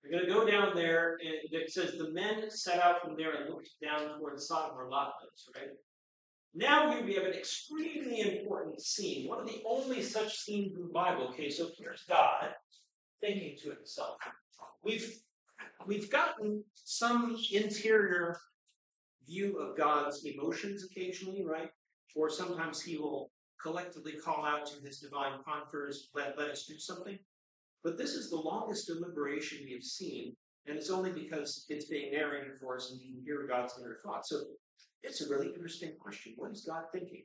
They're going to go down there, and it says the men set out from there and looked down toward Sodom where Lot lives, right? Now here we have an extremely important scene, one of the only such scenes in the Bible. Okay, so here's God thinking to himself. We've gotten some interior view of God's emotions occasionally, right? Or sometimes he will collectively call out to his divine conquerors, let us do something. But this is the longest deliberation we have seen, and it's only because it's being narrated for us and we can hear God's inner thoughts. So it's a really interesting question. What is God thinking?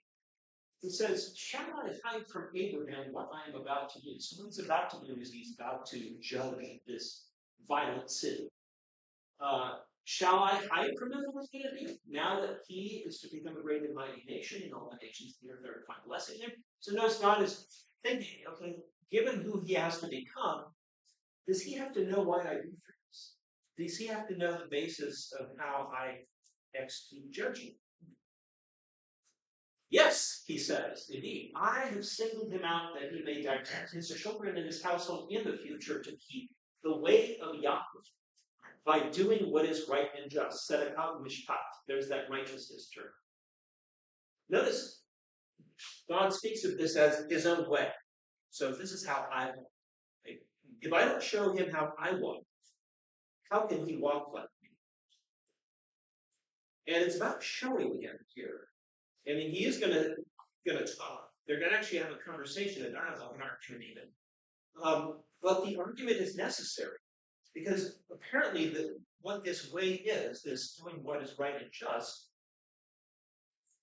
He says, shall I hide from Abraham what I am about to do? So what he's about to do is he's about to judge this violent city. Shall I hide from him what's going to do? Now that he is to become a great and mighty nation, and all the nations of the earth are to find blessing him. So notice God is thinking, okay, given who he has to become, does he have to know why I do things? Does he have to know the basis of how I execute judgment? Yes, he says, indeed. I have singled him out that he may direct his children and his household in the future to keep the way of Yahweh by doing what is right and just. Tzedakah mishpat. There's that righteousness term. Notice, God speaks of this as his own way. So this is how I want. If I don't show him how I want, how can he walk like me? And it's about showing him here. I mean, he is going to talk. They're going to actually have a conversation, a dialogue, an argument even. But the argument is necessary because apparently what this way is, this doing what is right and just,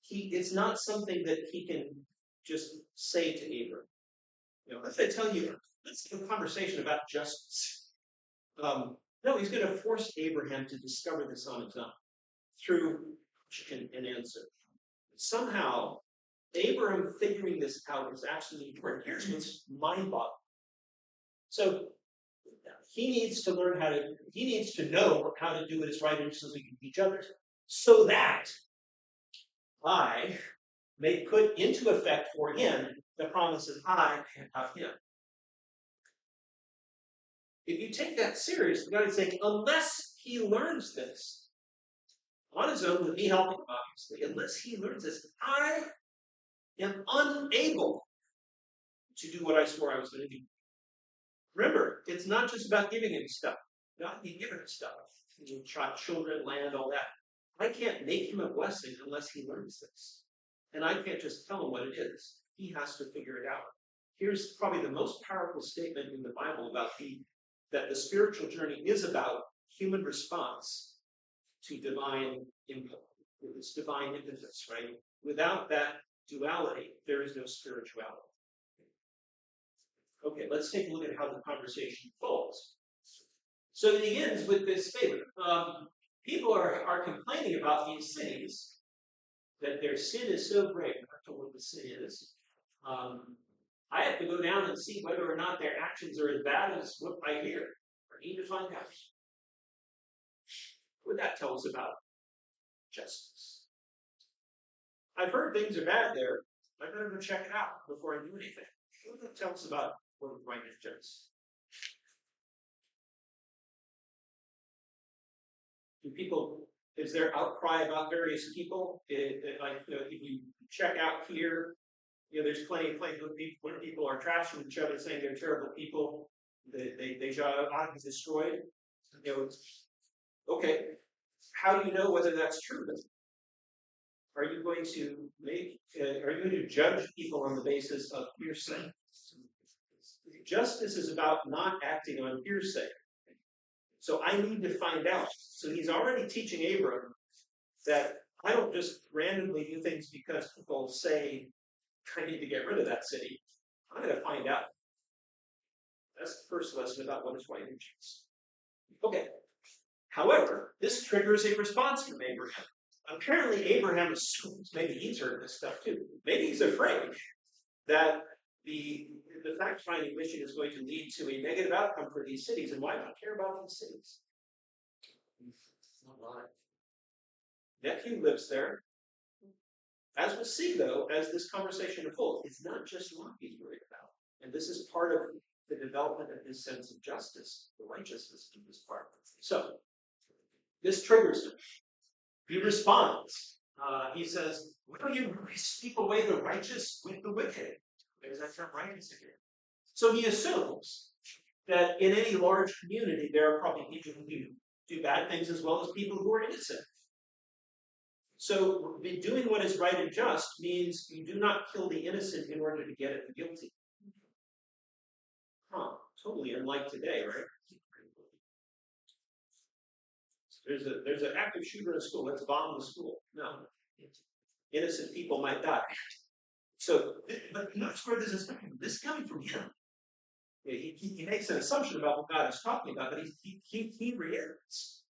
it's not something that he can just say to Abram. If I tell you, let's have a conversation about justice. No, he's going to force Abraham to discover this on his own through question and answer. Somehow, Abraham figuring this out is absolutely important. Here's what's mind-boggling. So he needs to learn he needs to know how to do what is right and just as we can teach others, so that I may put into effect for him the promises I have him. If you take that seriously, God is saying, unless he learns this on his own, with me helping him, obviously, unless he learns this, I am unable to do what I swore I was going to do. Remember, it's not just about giving him stuff. God can give him stuff. Children, land, all that. I can't make him a blessing unless he learns this. And I can't just tell him what it is. He has to figure it out. Here's probably the most powerful statement in the Bible about that the spiritual journey is about human response to divine input. It's divine impetus, right? Without that duality, there is no spirituality. Okay, let's take a look at how the conversation falls. So it begins with this statement. people are complaining about these cities, that their sin is so great. I don't know what the sin is. I have to go down and see whether or not their actions are as bad as what I hear. I need to find out. What would that tell us about justice? I've heard things are bad there. I better go check it out before I do anything. What does that tell us about what is right and just? Do people, is there outcry about various people? Like, if you check out here, there's plenty of places where people are trashing each other, saying they're terrible people. They should ought to be destroyed. Okay, how do you know whether that's true? Are you going to are you going to judge people on the basis of hearsay? Justice is about not acting on hearsay. So I need to find out. So he's already teaching Abram that I don't just randomly do things because people say I need to get rid of that city. I'm going to find out. That's the first lesson about what is right and just. Okay. However, this triggers a response from Abraham. Apparently, Abraham assumes, maybe he's heard this stuff too. Maybe he's afraid that the fact-finding mission is going to lead to a negative outcome for these cities, and why not care about these cities? It's not lying. Nephew lives there. As we'll see, though, as this conversation unfolds, it's not just Lot he's worried about. And this is part of the development of his sense of justice, the righteousness of this part. So, this triggers him. He responds. He says, will you sweep away the righteous with the wicked? There's that term righteous again. So he assumes that in any large community, there are probably people who do bad things as well as people who are innocent. So doing what is right and just means you do not kill the innocent in order to get at the guilty. Totally unlike today, right? There's an active shooter in a school. Let's bomb the school. No. Innocent people might die. So, but notice where this is coming from. This is coming from him. He makes an assumption about what God is talking about, but he reiterates.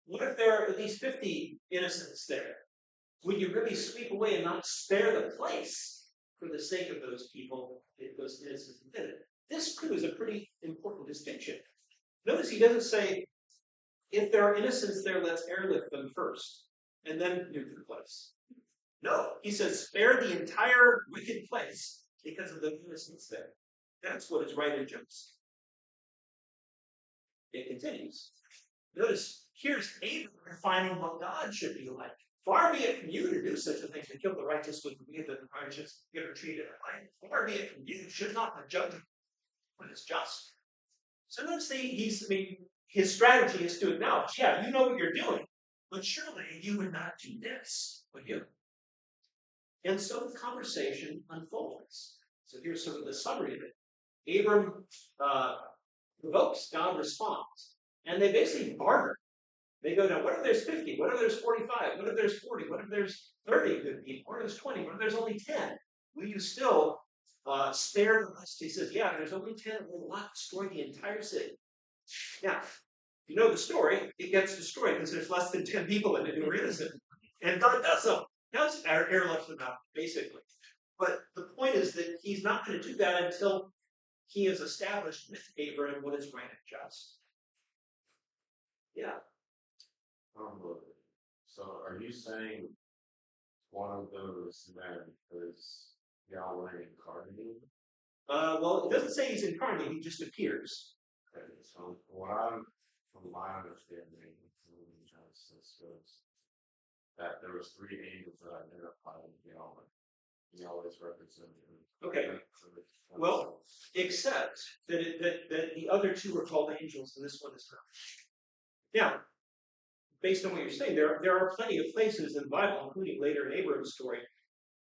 What if there are at least 50 innocents there? Would you really sweep away and not spare the place for the sake of those people, those innocents? This proves a pretty important distinction. Notice he doesn't say, if there are innocents there, let's airlift them first, and then nuke the place. No, he says, spare the entire wicked place because of the innocents there. That's what is right and just. It continues. Notice, here's Abraham finding what God should be like. Far be it from you to do such a thing, to kill the righteous with the wicked, and the righteous get are treated alike. Far be it from you, should not the judge what is just. So notice his strategy is to acknowledge, yeah, you know what you're doing, but surely you would not do this, would you? And so the conversation unfolds. So here's sort of the summary of it. Abram provokes, God responds. And they basically barter. They go down, what if there's 50? What if there's 45? What if there's 40? What if there's 30 good people? What if there's 20? What if there's only 10? Will you still spare the rest? He says, yeah, there's only 10. We'll not destroy the entire city. Now, you know the story, it gets destroyed because there's less than 10 people in it who are innocent. And God does so. Now it's airlift them out, basically. But the point is that he's not going to do that until he has established with Abraham what is right and just. Yeah. So are you saying one of those men is Yahweh incarnate? Well, it doesn't say he's incarnate, he just appears. Okay, so from my understanding, Genesis was that there was 3 angels that identified Yahweh. Yahweh's representative. Okay. Well, except that the other 2 are called angels, and this one is not. Now, based on what you're saying, there are plenty of places in the Bible, including later in Abraham's story,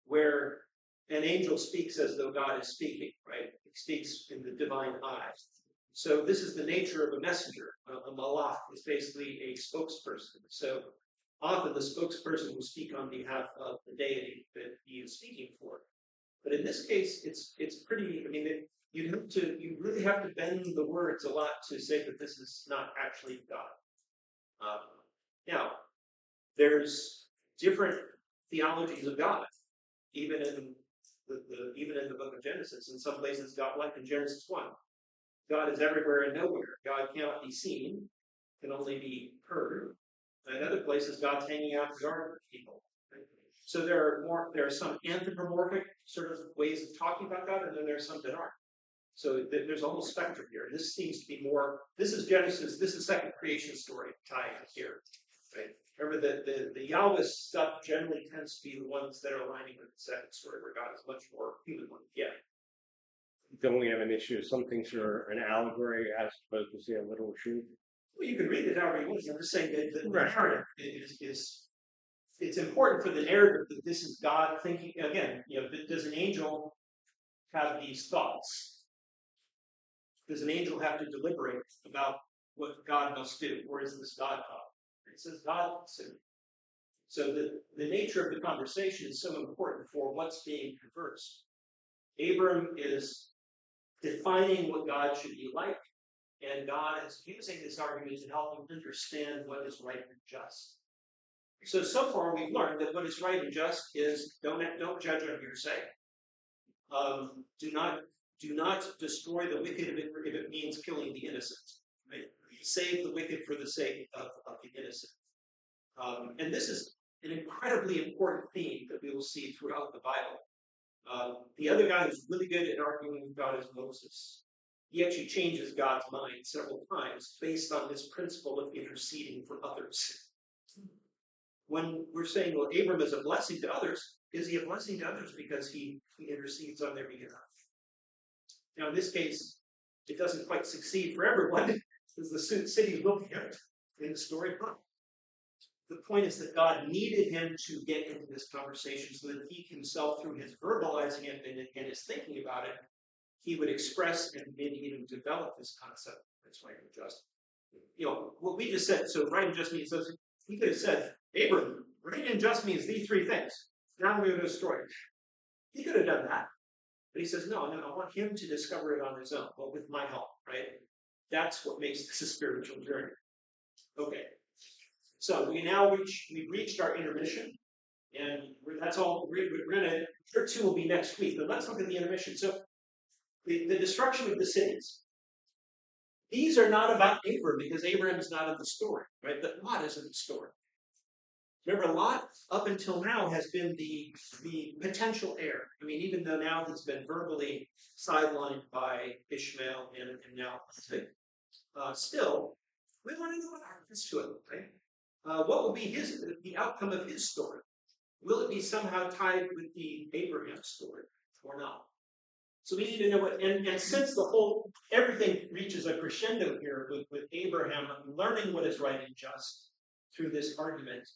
where an angel speaks as though God is speaking, right? He speaks in the divine eyes. So this is the nature of a messenger. A malach is basically a spokesperson. So often the spokesperson will speak on behalf of the deity that he is speaking for. But in this case, it's pretty, you really have to bend the words a lot to say that this is not actually God. Now, there's different theologies of God, even in even in the book of Genesis. In some places, God, like in Genesis 1, God is everywhere and nowhere. God cannot be seen, can only be heard. And in other places, God's hanging out in the garden with people. So there are some anthropomorphic sort of ways of talking about God, and then there are some that aren't. So there's a whole spectrum here. This seems to be more, this is Genesis, this is second creation story tying here. Right? Remember the Yahweh stuff generally tends to be the ones that are aligning with the second story, where God is much more human. Yeah. Don't we have an issue? Some things are an allegory as opposed to say a literal truth. Well, you can read it however you want. I'm just saying that the narrative is it's important for the narrative that this is God thinking again. Does an angel have these thoughts? Does an angel have to deliberate about what God must do, or is this God thought? It says God. So the nature of the conversation is so important for what's being conversed. Abram is defining what God should be like, and God is using this argument to help him understand what is right and just. So far we've learned that what is right and just is don't judge on hearsay. Do not destroy the wicked if it means killing the innocent. Right? Save the wicked for the sake of the innocent. And this is an incredibly important theme that we will see throughout the Bible. The other guy who's really good at arguing with God is Moses. He actually changes God's mind several times based on this principle of interceding for others. When we're saying, well, Abram is a blessing to others, is he a blessing to others because he intercedes on their behalf? Now, in this case, it doesn't quite succeed for everyone, because the city's looking at it in the story. The point is that God needed him to get into this conversation so that he himself, through his verbalizing it and his thinking about it, he would express and maybe even develop this concept. That's right and just. What we just said, so right and just means, he could have said, Abram, right and just means these three things. Now I'm going to destroy it. He could have done that. But he says, no, I want him to discover it on his own, but with my help, right? That's what makes this a spiritual journey. Okay. So we've reached our intermission, and that's all. We're gonna, part 2 will be next week, but let's look at the intermission. So the destruction of the cities. These are not about Abram, because Abraham is not in the story, right? But Lot is in the story. Remember, Lot, up until now, has been the potential heir. I mean, even though now he's been verbally sidelined by Ishmael and now Isaac, still, we want to know what happens to him, right? What will be the outcome of his story? Will it be somehow tied with the Abraham story or not? So we need to know what, and since everything reaches a crescendo here with Abraham learning what is right and just through this argument,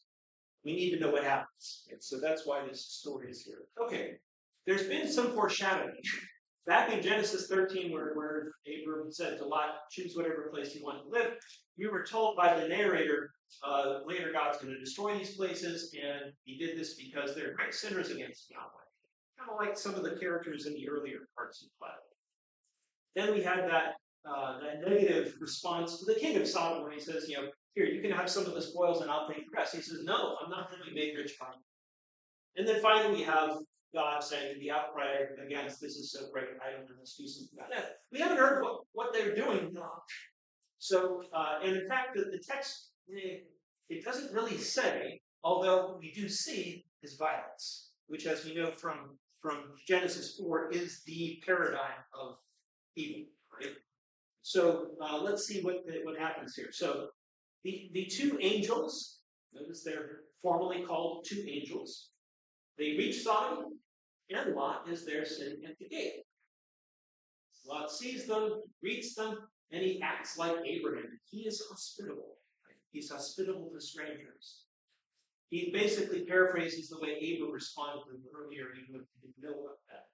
we need to know what happens. And so that's why this story is here. Okay, there's been some foreshadowing. Back in Genesis 13, where Abram said to Lot, choose whatever place you want to live, we were told by the narrator, later God's going to destroy these places, and he did this because they're great sinners against Yahweh. Kind of like some of the characters in the earlier parts of the Bible. Then we had that negative response to the king of Sodom, where he says, here, you can have some of the spoils and I'll take the rest. He says, no, I'm not going to be made rich by you. And then finally we have God saying the outcry against this is so great, I don't know, let's do something about that. We haven't heard what they're doing. So, and in fact, the text, it doesn't really say, although we do see is violence, which, as we know from Genesis 4, is the paradigm of evil. Right? So let's see what happens here. So the two angels, notice they're formally called two angels. They reach Sodom, and Lot is there sitting at the gate. Lot sees them, greets them, and he acts like Abraham. He is hospitable. Right? He's hospitable to strangers. He basically paraphrases the way Abram responded to them earlier, even if he didn't know about that.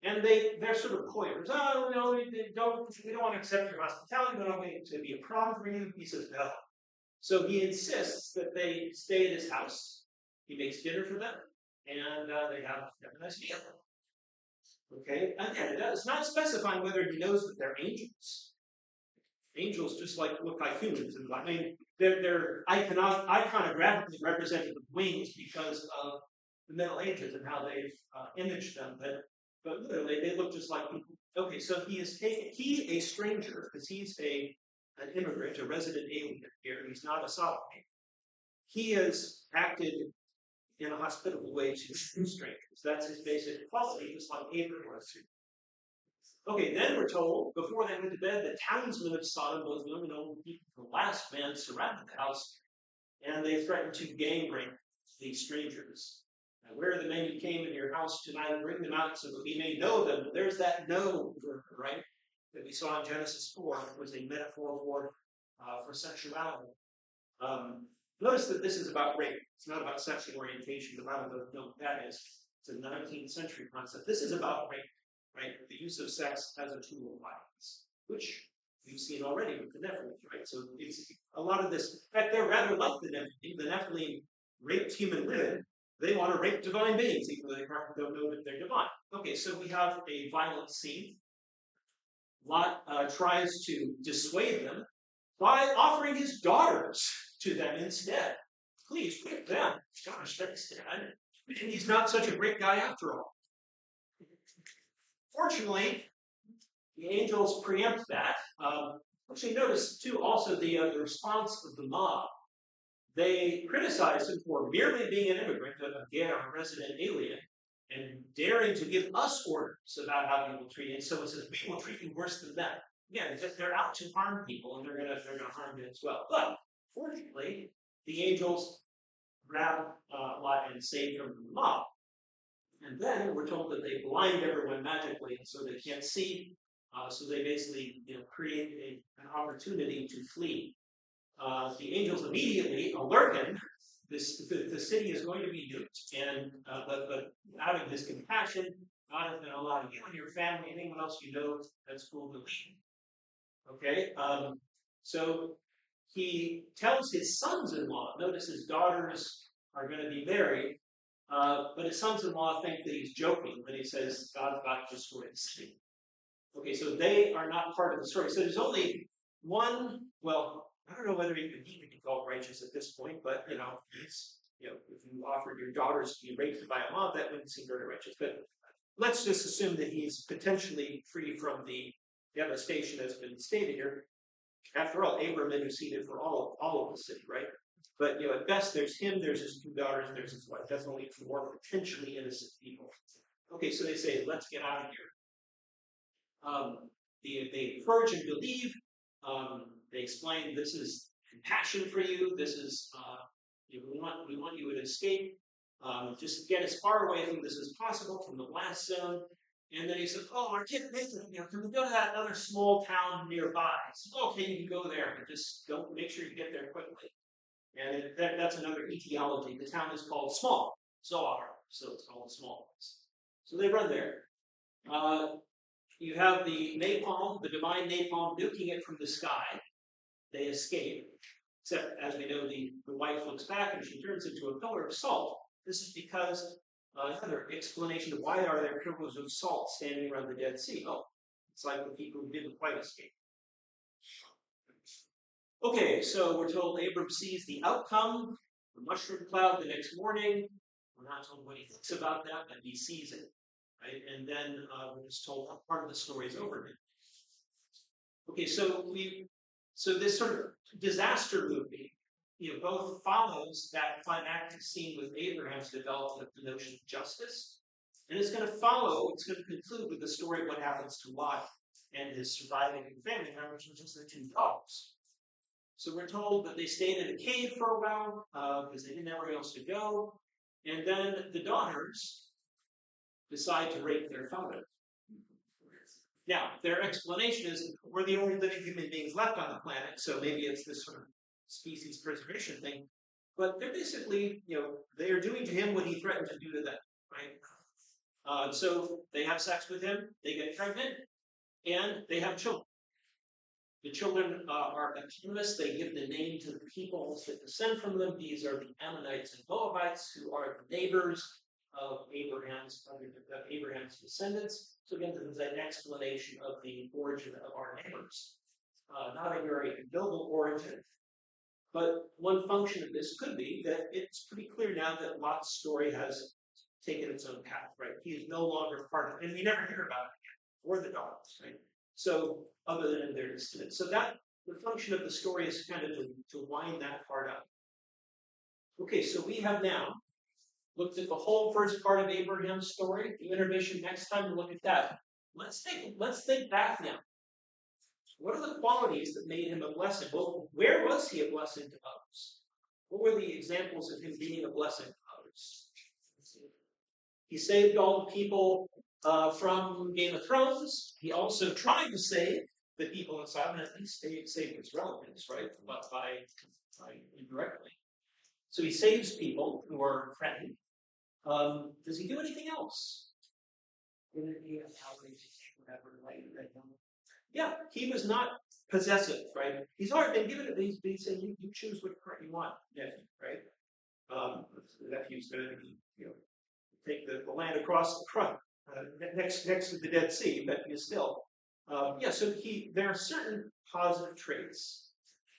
And they're sort of coy. Oh, no, we don't want to accept your hospitality. We don't want it to be a problem for you. He says, no. So he insists that they stay at his house. He makes dinner for them, and they have a nice meal. Okay? Again, it's not specifying whether he knows that they're angels. Angels just look like humans. And I mean, they're iconographically represented with wings because of the Middle Ages and how they've imaged them. But literally, they look just like people. Okay, so a stranger, because he's an immigrant, a resident alien here. He's not a sovereign. He has acted in a hospitable way to strangers. That's his basic quality, just like Abraham was. Okay, then we're told, before they went to bed, the townsmen of Sodom, those women and old people, the last man surrounded the house, and they threatened to gang rape these strangers. Now, where are the men who came into your house tonight? Bring them out so that we may know them. There's that know word, right? That we saw in Genesis 4. It was a metaphor for sexuality. Notice that this is about rape. It's not about sexual orientation. The Bible doesn't know what that is. It's a 19th century concept. This is about rape, right? The use of sex as a tool of violence, which we've seen already with the Nephilim, right? So it's a lot of this. In fact, they're rather like the Nephilim. The Nephilim raped human women. They want to rape divine beings, even though they don't know that they're divine. Okay, so we have a violent scene. Lot tries to dissuade them by offering his daughters to them instead. Please, pick them. Gosh, that's sad. And he's not such a great guy after all. Fortunately, the angels preempt that. Actually, notice, too, also the response of the mob. They criticized him for merely being an immigrant, again, a resident alien, and daring to give us orders about how we will treat him. So it says, we will treat you worse than them. Again, they're out to harm people, and they're gonna harm you as well. But fortunately, the angels grab Lot and save him from the mob. And then we're told that they blind everyone magically, so they can't see. So they basically, create an opportunity to flee. The angels immediately alert him. The city is going to be nuked, and but out of his compassion, God is going to allow you and your family, anyone else you know that's cool to leave. Okay, so he tells his sons-in-law. Notice his daughters are going to be married, but his sons-in-law think that he's joking when he says God's about to destroy the city. Okay, so they are not part of the story. So there's only one. Well, I don't know whether he could even be called righteous at this point, but if you offered your daughters to be raped by a mob, that wouldn't seem very righteous. But let's just assume that he's potentially free from the devastation that's been stated here. After all, Abram interceded for all of the city, right? But at best, there's him, there's his two daughters, there's his wife. That's only four potentially innocent people. Okay, so they say, let's get out of here. They encourage him to leave. They explain this is compassion for you. This is we want you to escape. Just get as far away from this as possible, from the blast zone. And then he said, "Oh, our kid Nathan, can we go to that other small town nearby?" I said, "Okay, you can go there, but just don't make sure you get there quickly." And that's another etiology. The town is called Small, Zoar, so it's called the Small Place. So they run there. You have the napalm, the divine napalm, nuking it from the sky. They escape, except as we know, the wife looks back and she turns into a pillar of salt. This is because another explanation of why are there pillars of salt standing around the Dead Sea. Oh, it's like the people who didn't quite escape. Okay, so we're told Abram sees the outcome, the mushroom cloud the next morning. We're not told what he thinks about that, but he sees it. Right? And then we're just told part of the story is over. Okay, so this sort of disaster movie, both follows that climactic scene with Abraham's development of the notion of justice, and it's going to conclude with the story of what happens to Lot and his surviving family members, which is the two dogs. So we're told that they stayed in a cave for a while because they didn't have anywhere else to go, and then the daughters decide to rape their father. Now, their explanation is we're the only living human beings left on the planet, so maybe it's this sort of species preservation thing. But they're basically, they are doing to him what he threatened to do to them, right? So they have sex with him, they get pregnant, and they have children. The children are autonomous. They give the name to the peoples that descend from them. These are the Ammonites and Moabites, who are the neighbors of Abraham's descendants. So again, this is an explanation of the origin of our neighbors. Not a very noble origin. But one function of this could be that it's pretty clear now that Lot's story has taken its own path, right? He is no longer part of it, and we never hear about it again, or the daughters, right? So, other than their descendants. So that, the function of the story is kind of to wind that part up. Okay, so we have now looked at the whole first part of Abraham's story. The intermission, next time we'll look at that. Let's think back now. What are the qualities that made him a blessing? Well, where was he a blessing to others? What were the examples of him being a blessing to others? He saved all the people from Game of Thrones. He also tried to save the people in Sodom, and at least save his relatives, right? But by indirectly. So he saves people who are threatened. Does he do anything else? Yeah, he was not possessive, right? He's already been given it. He's saying you choose which part you want, nephew, right? The nephew's going to, take the land across the front, next to the Dead Sea, but he's still, So there are certain positive traits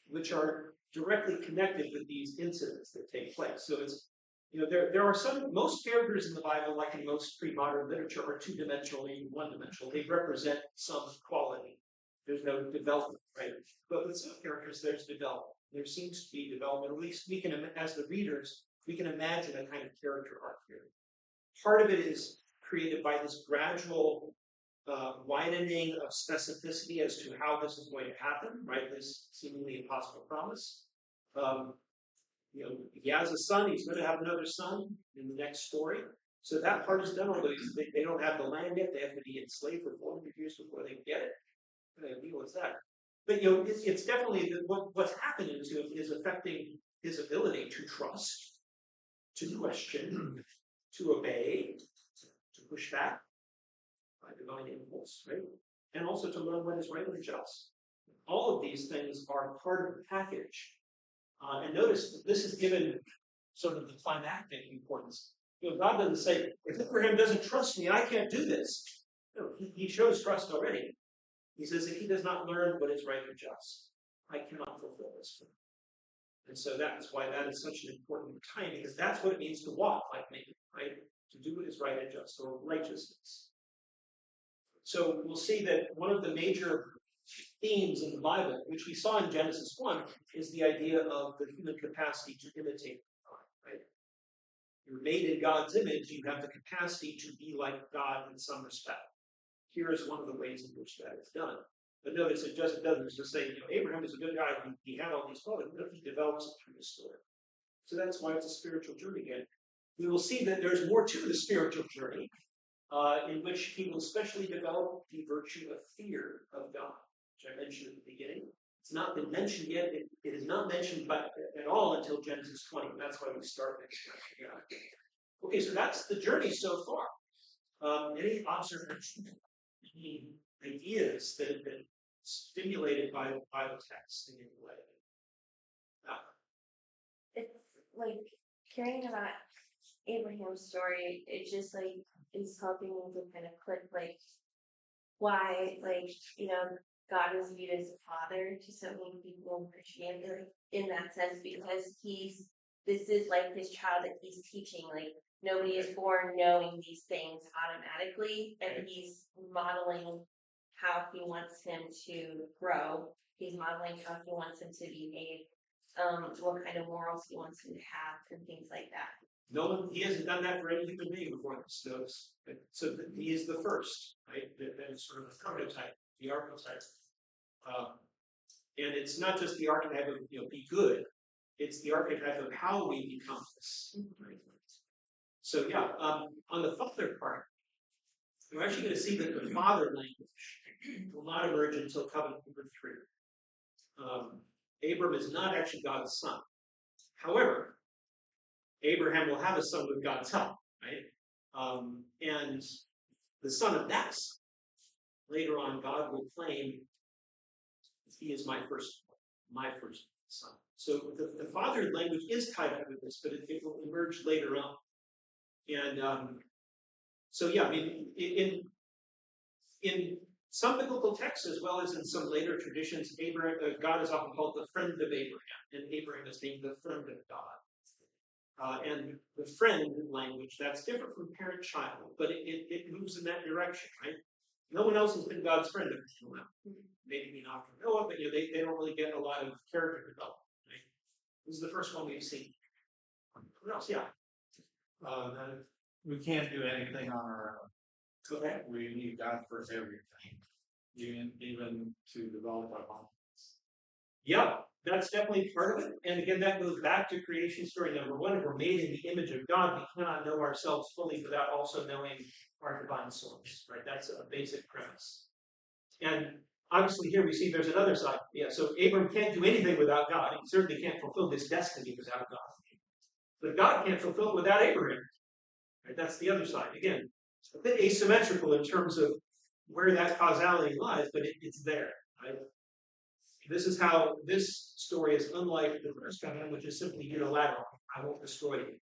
which are directly connected with these incidents that take place. So it's, there are most characters in the Bible, like in most pre-modern literature, are two-dimensional, even one-dimensional. They represent some quality. There's no development, right? But with some characters, there's development. There seems to be development. At least we can, as the readers, we can imagine a kind of character arc here. Part of it is created by this gradual widening of specificity as to how this is going to happen, right? This seemingly impossible promise. He has a son, he's going to have another son in the next story. So that part is done, although they don't have the land yet. They have to be enslaved for 400 years before they get it. Deal with that. But it's definitely what's happening to him is affecting his ability to trust, to question, to obey, to push back by divine impulse, right? And also to learn what is right and just. All of these things are part of the package. And notice that this is given sort of the climactic importance. God doesn't say, if Abraham doesn't trust me, I can't do this. No, he shows trust already. He says, if he does not learn what is right and just, I cannot fulfill this for him. And so that's why that is such an important time, because that's what it means to walk like me, right? To do what is right and just, or righteousness. So we'll see that one of the major themes in the Bible, which we saw in Genesis 1, is the idea of the human capacity to imitate God, right? You're made in God's image, you have the capacity to be like God in some respect. Here is one of the ways in which that is done. But notice it doesn't just say, Abraham is a good guy, he had all these qualities, but he develops it through the story. So that's why it's a spiritual journey again. We will see that there's more to the spiritual journey, in which he will especially develop the virtue of fear of God, which I mentioned at the beginning. It's not been mentioned yet. It is not mentioned at all until Genesis 20. That's why we start next time. Yeah. Okay, so that's the journey so far. Any observations? Any ideas that have been stimulated by the Bible text in any way? It's like hearing about Abraham's story, it just is helping me to kind of click why God is viewed as a father to so many people in Christianity in that sense, because this is like his child that he's teaching. Nobody is born knowing these things automatically, and he's modeling how he wants him to grow. He's modeling how he wants him to behave, what kind of morals he wants him to have, and things like that. No one, he hasn't done that for any human being before this. So he is the first, right? That is sort of a prototype, the archetype. And it's not just the archetype of be good; it's the archetype of how we become this. Right? So on the father part, we're actually going to see that the father language will not emerge until covenant number 3. Abram is not actually God's son. However, Abraham will have a son with God's help, right? And the son of that son, later on, God will claim, he is my first son. So the father language is tied up with this, but it will emerge later on. And in some biblical texts, as well as in some later traditions, Abraham, God is often called the friend of Abraham, and Abraham is named the friend of God. And the friend language, that's different from parent-child, but it moves in that direction, right? No one else has been God's friend up until now. Maybe not from Noah, but they don't really get a lot of character development. Right? This is the first one we've seen. What else? Yeah. That we can't do anything on our own. Okay. We need God for everything, even to develop our minds. Yeah, that's definitely part of it. And again, that goes back to creation story number one. If we're made in the image of God, we cannot know ourselves fully without also knowing our divine source, right? That's a basic premise. And obviously here we see there's another side. Yeah, so Abram can't do anything without God. He certainly can't fulfill his destiny without God. But God can't fulfill it without Abraham. Right? That's the other side. Again, it's a bit asymmetrical in terms of where that causality lies, but it's there. Right? This is how this story is unlike the first covenant, which is simply unilateral. I won't destroy you.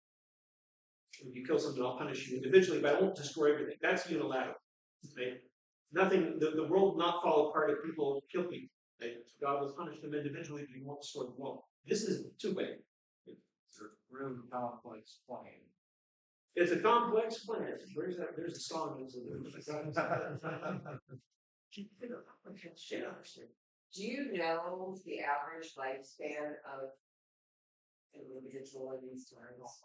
If you kill someone, I'll punish you individually, but I won't destroy everything. That's unilateral. Right? Nothing. The world will not fall apart if people kill people. Right? God will punish them individually, but He won't destroy the world. This is two-way. It's a really complex plan. It's a complex plan. Where's that? There's a song. Do you know the average lifespan of an individual in these times?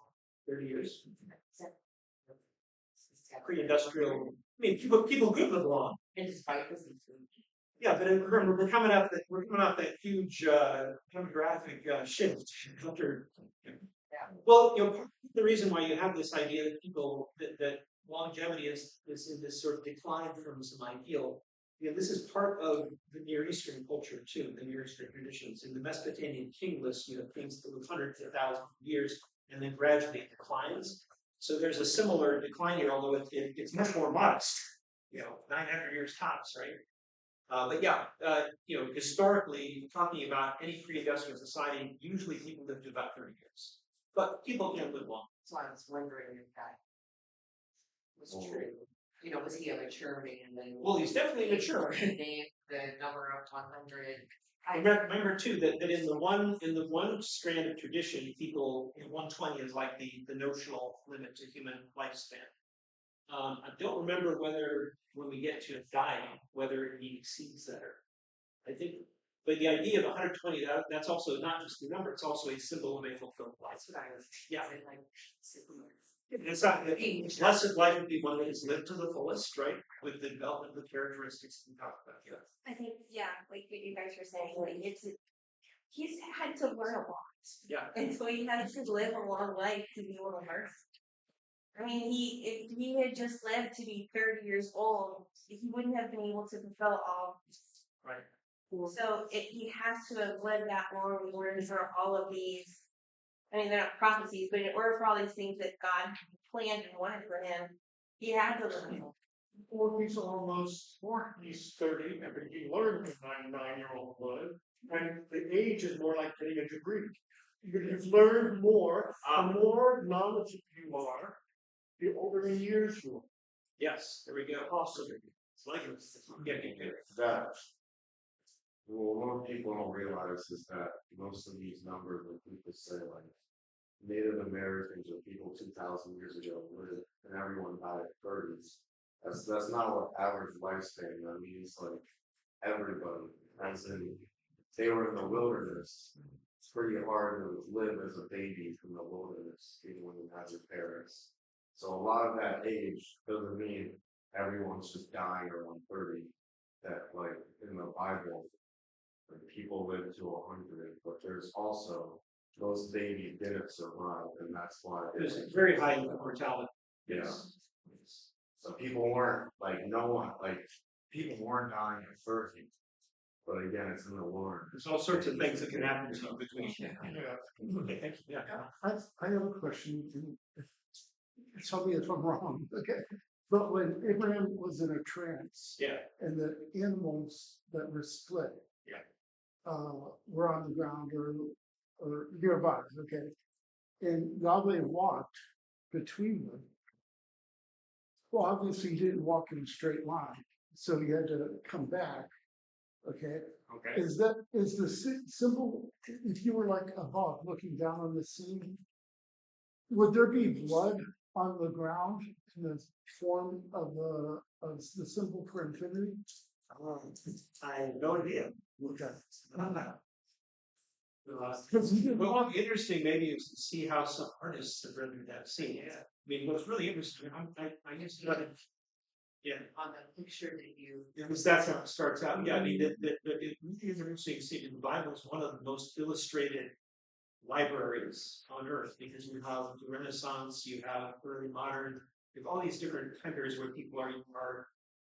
30 years. So- Pre-industrial. I mean, people could live long. And despite this, Yeah, but remember, we're coming off that huge demographic shift after. Well, part of the reason why you have this idea that that longevity is in this sort of decline from some ideal. This is part of the Near Eastern culture too, the Near Eastern traditions. In the Mesopotamian king list, things that live hundreds of thousands of years and then gradually declines. So there's a similar decline here, although it's much more modest. 900 years tops, right? But yeah, historically, talking about any pre-industrial society, usually people live to about 30 years. But people can live long. so I was wondering if that was true. Was he a mature man? And Well, he's definitely mature. The number of 100. Remember too that in the one strand of tradition, people in 120 is like the notional limit to human lifespan. I don't remember whether when we get to dying, whether he exceeds that. I think, but the idea of 120, that's also not just the number; it's also a symbol of a fulfilled life. That's what I was. Yeah. Like similar. It's not blessed life would be one that is lived to the fullest, right? With the development of the characteristics we talked about. Yeah. I think, like what you guys were saying, he's had to learn a lot. Yeah. And so he had to live a long life to be able to learn. I mean, if he had just lived to be 30 years old, he wouldn't have been able to fulfill all. Right. So he has to have lived that long in order for all of these. I mean, they're not prophecies, but in order for all these things that God planned and wanted for him, he had to live. Or he's almost 40, he's 30, and he learned as 99-year-old would, and the age is more like getting a degree. You've learned more, the more knowledgeable you are, the older in years you are. Yes. There we go. Awesome. It's like getting good. That, what people don't realize is that most of these numbers, when people say like Native Americans or people 2,000 years ago lived and everyone died at 30s, that's not what average lifespan means. Like everybody, as in they were in the wilderness. It's pretty hard to live as a baby from the wilderness, even when you have your parents. So a lot of that age doesn't mean everyone's just dying around 30. That like in the Bible, like, people live to 100, but there's also those babies didn't survive, and that's why There's very high mortality. Yes. So people weren't people weren't dying at 30. But again, it's in the Lord. There's all sorts of things that can happen to you between. Yeah. I have a question. Tell me if I'm wrong. Okay. But when Abraham was in a trance, Yeah. and the animals that were split, were on the ground or nearby, okay, and Yahweh walked between them. Well, obviously he didn't walk in a straight line. so he had to come back. Okay, Okay. is the symbol, if you were like a hawk looking down on the scene, would there be blood on the ground in the form of the symbol for infinity? I have no idea. Okay. Well, interesting maybe is to see how some artists have rendered that scene. Yeah. I mean, what's really interesting, I guess, yeah. On the picture that you. Because that's how it starts out. Yeah, I mean, it really is interesting to see. The Bible is one of the most illustrated libraries on earth because you have the Renaissance, you have early modern, you have all these different times where people are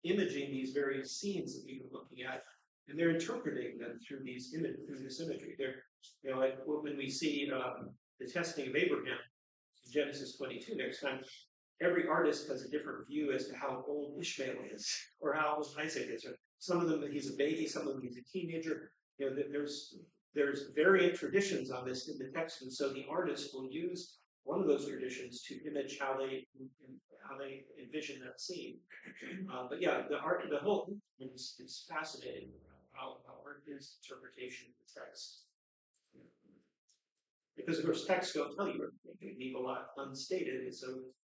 imaging these various scenes that we've been looking at, and they're interpreting them through this imagery. They're, you know, like when we see the testing of Abraham in Genesis 22, next time, every artist has a different view as to how old Ishmael is or how old Isaac is. Some of them he's a baby, some of them he's a teenager. You know, there's variant traditions on this in the text, and so the artist will use one of those traditions to image how they envision that scene. But yeah, the whole is fascinating. How art is interpretation of the text. Because of course texts don't tell you everything. They leave a lot unstated, and so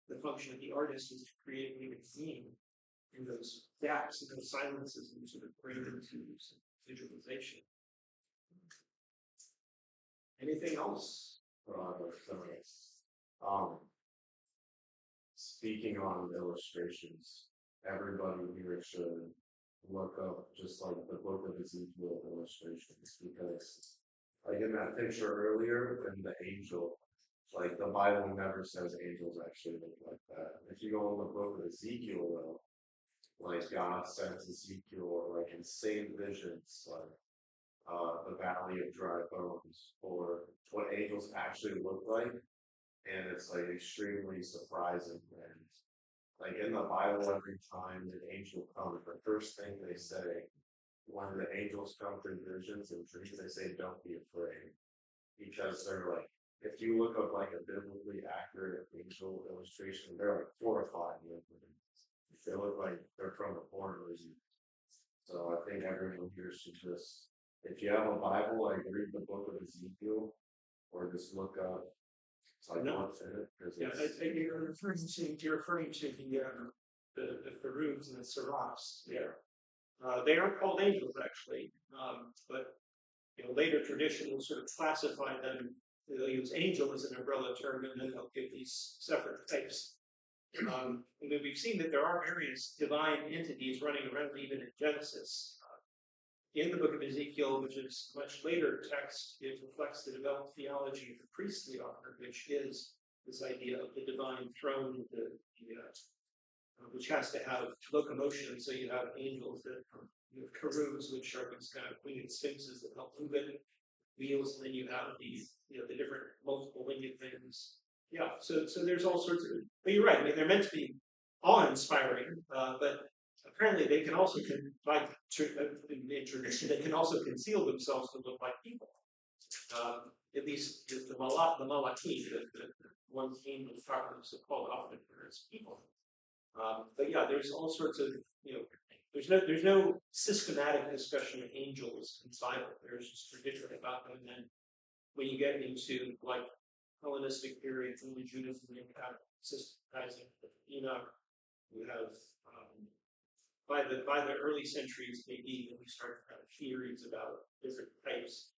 the function of the artist is to create a scene in those gaps and those silences and sort of bring them to visualization. Anything else? Speaking on illustrations, everybody here should look up just like the book of Ezekiel illustrations, because like in that picture earlier in the angel, like the Bible never says angels actually look like that. If you go in the book of Ezekiel though, like God sends Ezekiel like insane visions, like the valley of dry bones, or what angels actually look like, and it's like extremely surprising. And like in the Bible, every time an angel comes, the first thing they say when the angels come through visions and dreams, they say, "Don't be afraid," because they're like, if you look up like a biblically accurate angel illustration, they're like horrifying. They look like they're from the porn movie. So I think everyone here should just, if you have a Bible, like read the book of Ezekiel, or just look up like what's in it. Yeah, you're referring to the Cherubs and the Seraphs there. They aren't called angels actually, but you know later tradition will sort of classify them. They'll use angel as an umbrella term, and then they'll give these separate types. And then we've seen that there are various divine entities running around even in Genesis. In the book of Ezekiel, which is much later text, it reflects the developed theology of the priestly order, which is this idea of the divine throne, which has to have locomotion. So you have angels that you have cherubs, which are these kind of winged sphinxes that help move it, wheels, and then you have these, the different multiple winged things. Yeah, so there's all sorts of. But you're right. I mean, they're meant to be awe-inspiring, but apparently they can also in tradition they can also conceal themselves to look like people. At least the Malachim, the ones named in the prophets are called often as people. But yeah, there's all sorts of there's no systematic discussion of angels in the Bible. There's just tradition about them, and then when you get into like Hellenistic period, from the Judaism, you have systematizing Enoch. You have by the early centuries, maybe we start to have theories about different types.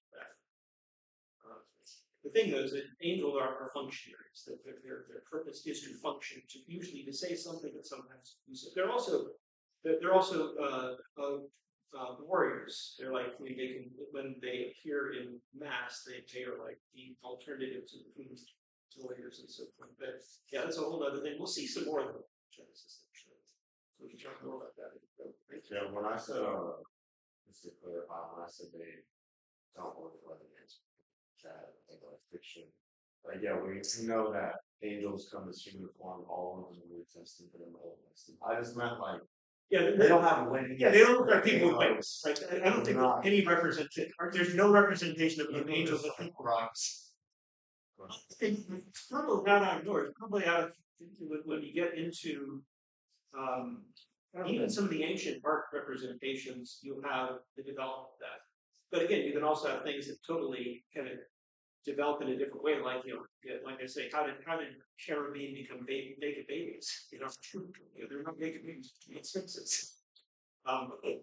The thing though is that angels are functionaries. That their purpose is to function, usually to say something, but sometimes they're also warriors. They're like when they appear in mass, they are like the alternative to the king's warriors and so forth. But yeah, that's a whole other thing. We'll see some more of them in Genesis. Actually. So we can talk more about that. Yeah, when I said just to clarify, when I said they don't look like fiction. Like yeah, we know that angels come as human form all over the New Testament and the Old Testament. I just meant like they don't have wings. Yeah, they don't look like people with wings. Like I don't think there's any representation. There's no representation of angels with people rocks. It's probably not outdoors. Probably out of when you get into Even some of the ancient art representations, you have the development of that. But again, you can also have things that totally kind of develop in a different way, like like I say, how did cherubim become naked babies? They're not naked babies, it's fixes. I think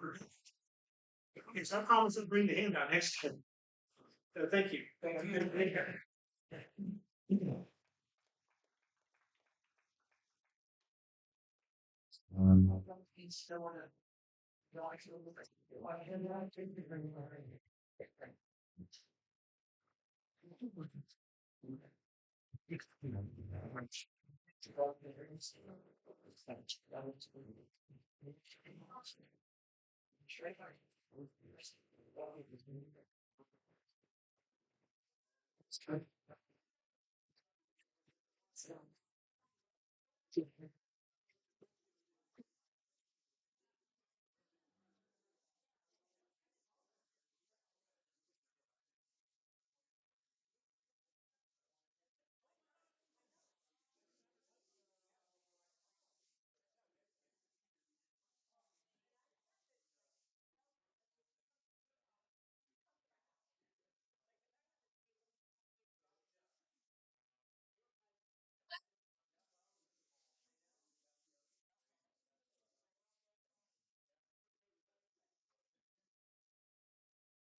we're good. Okay, so I promise to bring the handout next time. Thank you. Thank you.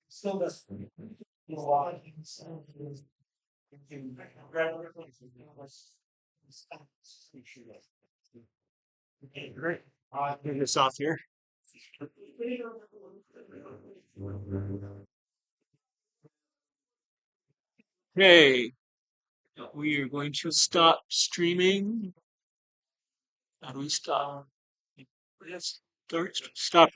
Still does. Okay, great. Turn this off here. Okay, we are going to stop streaming. How do we stop? Yes, stop.